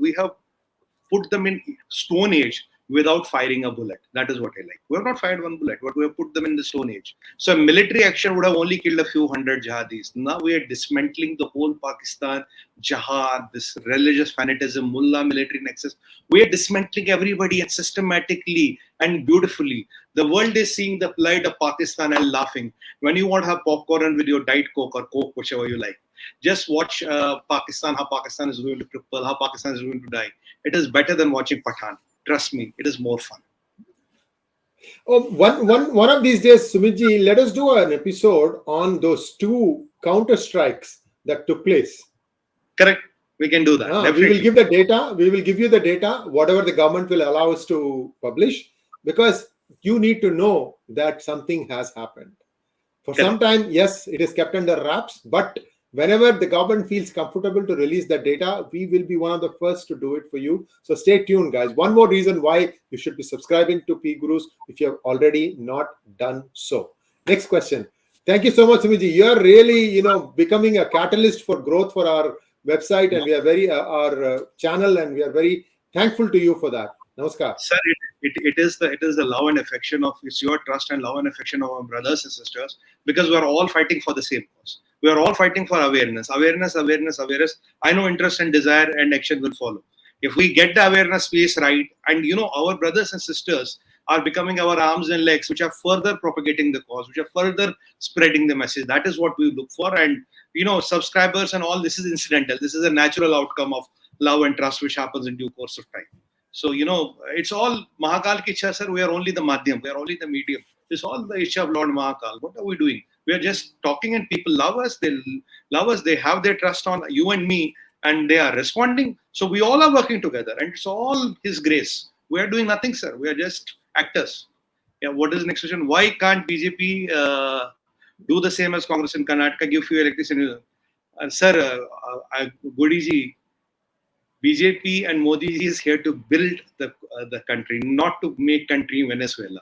put them in Stone Age without firing a bullet. That is what I like. We have not fired one bullet, but we have put them in the Stone Age. So military action would have only killed a few hundred jihadis. Now we are dismantling the whole Pakistan, jihad, this religious fanatism, mullah military nexus. We are dismantling everybody, and systematically and beautifully. The world is seeing the plight of Pakistan and laughing. When you want to have popcorn with your Diet Coke or Coke, whichever you like, just watch Pakistan, how Pakistan is going to cripple, how Pakistan is going to die. It is better than watching Pathan. Trust me, it is more fun. Oh, one of these days, Sumitji, let us do an episode on those 2 counter strikes that took place. Correct. We can do that. We will give the data. We will give you the data, whatever the government will allow us to publish, because you need to know that something has happened. For some time, yes, it is kept under wraps, but whenever the government feels comfortable to release that data, we will be one of the first to do it for you. So stay tuned, guys. One more reason why you should be subscribing to PGurus if you have already not done so. Next question. Thank you so much, Sumitji. You are really, becoming a catalyst for growth for our website, and we are very our channel, and we are very thankful to you for that. Namaskar. Sir, it is the love and affection of, it's your trust and love and affection of our brothers and sisters, because we are all fighting for the same cause. We are all fighting for awareness. I know interest and desire and action will follow. If we get the awareness piece right, and our brothers and sisters are becoming our arms and legs, which are further propagating the cause, which are further spreading the message. That is what we look for. And subscribers and all, this is incidental. This is a natural outcome of love and trust, which happens in due course of time. So, it's all Mahakal ki Ichha, sir. We are only the Madhyam. We are only the medium. It's all the Ichha of Lord Mahakal. What are we doing? We are just talking, and people love us. They love us. They have their trust on you and me, and they are responding. So we all are working together, and it's all His grace. We are doing nothing, sir. We are just actors. Yeah. What is the next question? Why can't BJP do the same as Congress in Karnataka? Give free electricity, sir. Gudi ji, BJP and Modi ji is here to build the country, not to make country Venezuela.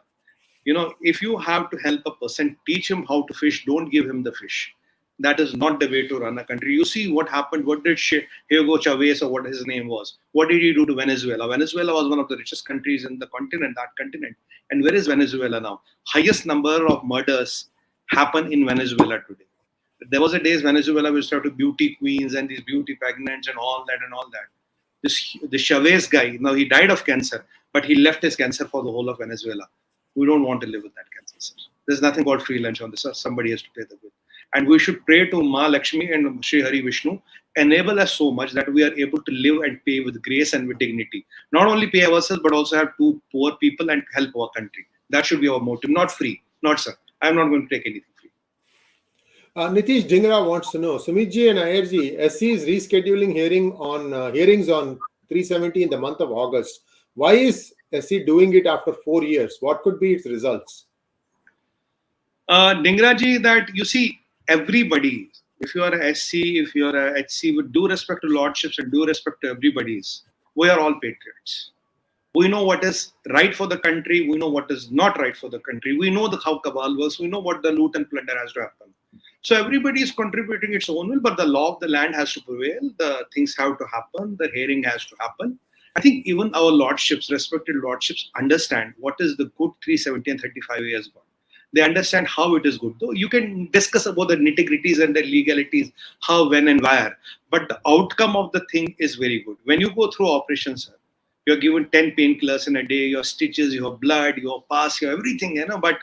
If you have to help a person, teach him how to fish, don't give him the fish. That is not the way to run a country. You see what happened. What did 𝙒𝙧𝙤𝙪𝙥𝙤, or what his name was? What did he do to Venezuela? Venezuela was one of the richest countries in the continent, that continent. And where is Venezuela now? Highest number of murders happen in Venezuela today. There was a days Venezuela was started to beauty queens and these beauty pregnants and all that. The Chavez guy, now he died of cancer, but he left his cancer for the whole of Venezuela. We don't want to live with that cancer, sir. There's nothing called free lunch on this, sir. Somebody has to pay the bill. And we should pray to Ma Lakshmi and Sri Hari Vishnu, enable us so much that we are able to live and pay with grace and with dignity. Not only pay ourselves, but also have two poor people and help our country. That should be our motive. Not free. Not, sir. I'm not going to take anything free. Nitish Dhingra wants to know, Sumitji and Iyerji, SC is rescheduling hearings on 370 in the month of August. Why is SC doing it after 4 years? What could be its results? Dhingra ji, that you see, everybody, if you are a SC, if you are a HC, with due respect to lordships and due respect to everybody's, we are all patriots. We know what is right for the country. We know what is not right for the country. We know how cabal works. We know what the loot and plunder has to happen. So everybody is contributing its own will, but the law of the land has to prevail. The things have to happen. The hearing has to happen. I think even our lordships, respected lordships, understand what is the good 370 and 35 years gone. They understand how it is good. Though you can discuss about the nitty-gritties and the legalities, how, when, and where. But the outcome of the thing is very good. When you go through operations, sir, you're given 10 painkillers in a day, your stitches, your blood, your pass, your everything, But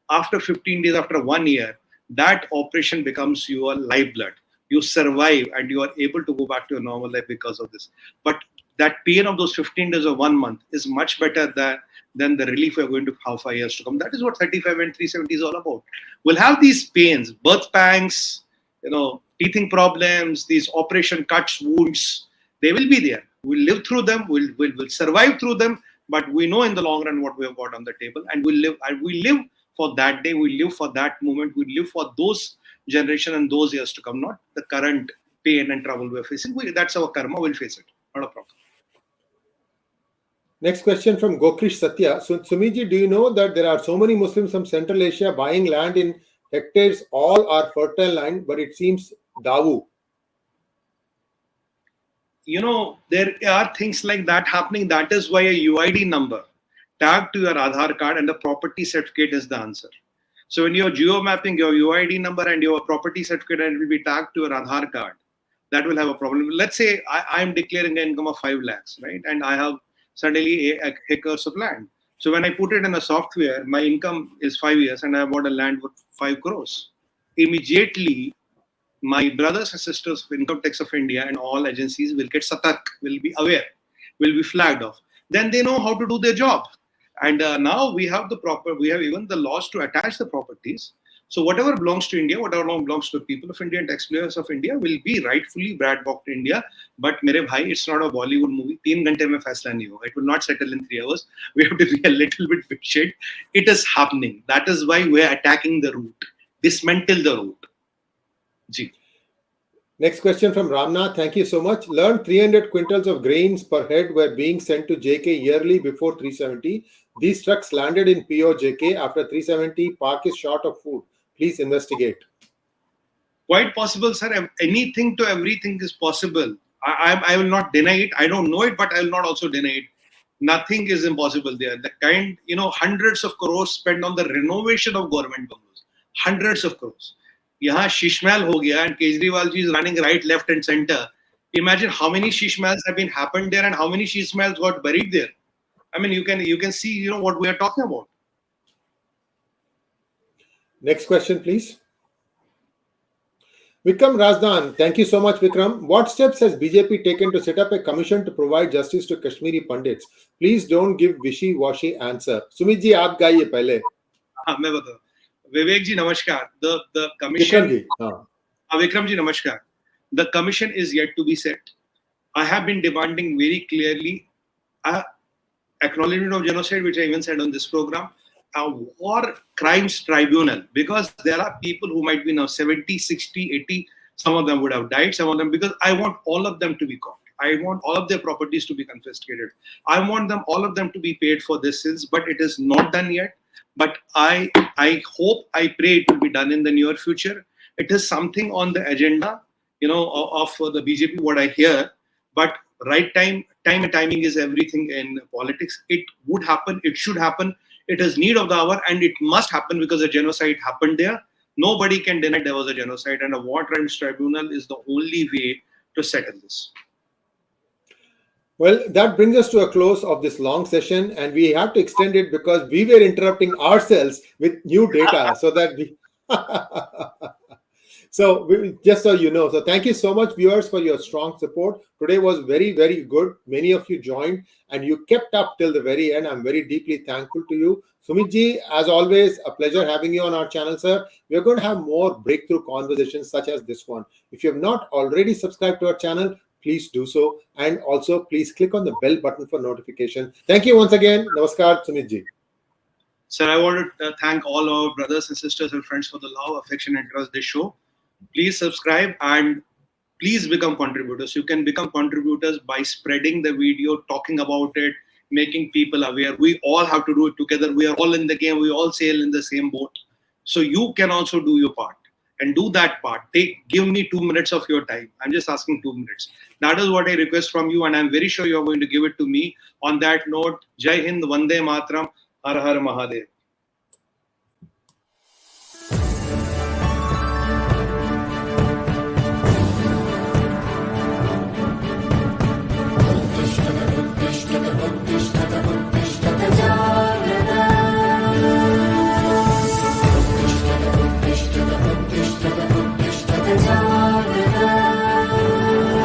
after 15 days, after 1 year, that operation becomes your lifeblood. You survive and you are able to go back to your normal life because of this. But that pain of those 15 days or 1 month is much better than the relief we're going to have 5 years to come. That is what 35 and 370 is all about. We'll have these pains, birth pangs, teething problems, these operation cuts, wounds. They will be there. We'll live through them. We'll survive through them. But we know in the long run what we have got on the table, and we live for that day. We live for that moment. We live for those generation and those years to come, not the current pain and trouble we're facing. That's our karma. We'll face it. Not a problem. Next question from Gokrish Satya. So, Sumitji, do you know that there are so many Muslims from Central Asia buying land in hectares? All are fertile land, but it seems 𝙒𝙬. There are things like that happening. That is why a UID number tagged to your Aadhaar card and the property certificate is the answer. So when you're geo-mapping your UID number and your property certificate and it will be tagged to your Aadhaar card, that will have a problem. Let's say I'm declaring an income of 5 lakhs, right? And I have suddenly 8 acres of land. So when I put it in a software, my income is 5 years and I bought a land worth 5 crores. Immediately, my brothers and sisters of Income Tax of India and all agencies will get satak, will be aware, will be flagged off. Then they know how to do their job. And now we have even the laws to attach the properties. So whatever belongs to India, whatever belongs to the people of India and taxpayers of India will be rightfully brought back to India. But mere bhai, it's not a Bollywood movie. 3 ghante mein faisla nahi hoga. It will not settle in 3 hours. We have to be a little bit patient. It is happening. That is why we are attacking the root. Dismantle the root. Ji. Next question from Ramnath. Thank you so much. Learned 300 quintals of grains per head were being sent to JK yearly before 370. These trucks landed in POJK after 370. Park is short of food. Please investigate. Quite possible, sir. Anything to everything is possible. I will not deny it. I don't know it, but I will not also deny it. Nothing is impossible there. The kind, hundreds of crores spent on the renovation of government bungalows. Hundreds of crores. Yahan Shishmal ho gaya and Kejriwal ji is running right, left and center. Imagine how many Shishmals have been happened there and how many Shishmals got buried there. I mean, you can see, what we are talking about. Next question, please. Vikram Razdan, thank you so much, Vikram. What steps has BJP taken to set up a commission to provide justice to Kashmiri Pandits? Please don't give wishy-washy answer. Sumit ji, aap gaiye pehle. मैं बता Vivek ji, namaskar. The commission. Vikram ji. Vikram ji, namaskar. The commission is yet to be set. I have been demanding very clearly acknowledgement of genocide, which I even said on this program, a war crimes tribunal, because there are people who might be now 70, 60, 80. Some of them would have died, some of them, because I want all of them to be caught. I want all of their properties to be confiscated. I want all of them to be paid for their sins, but it is not done yet. But I hope, I pray it will be done in the near future. It is something on the agenda, of the BJP, what I hear. But right time and timing is everything in politics. It would happen. It should happen. It is need of the hour, and it must happen because a genocide happened there. Nobody can deny there was a genocide, and a war crimes tribunal is the only way to settle this. Well, that brings us to a close of this long session, and we have to extend it because we were interrupting ourselves with new data so that we... just so you know, so thank you so much, viewers, for your strong support. Today was very, very good. Many of you joined and you kept up till the very end. I'm very deeply thankful to you. Sumit ji, as always, a pleasure having you on our channel, sir. We're going to have more breakthrough conversations such as this one. If you have not already subscribed to our channel, please do so. And also, please click on the bell button for notification. Thank you once again. Namaskar, Sumit ji. Sir, I want to thank all our brothers and sisters and friends for the love, affection, and trust they show. Please subscribe and please become contributors. You can become contributors by spreading the video, talking about it, making people aware. We all have to do it together. We are all in the game. We all sail in the same boat. So you can also do your part and do that part. Give me 2 minutes of your time. I'm just asking 2 minutes. That is what I request from you, and I'm very sure you're going to give it to me. On that note, Jai Hind, Vande Matram, Har Har Mahadev.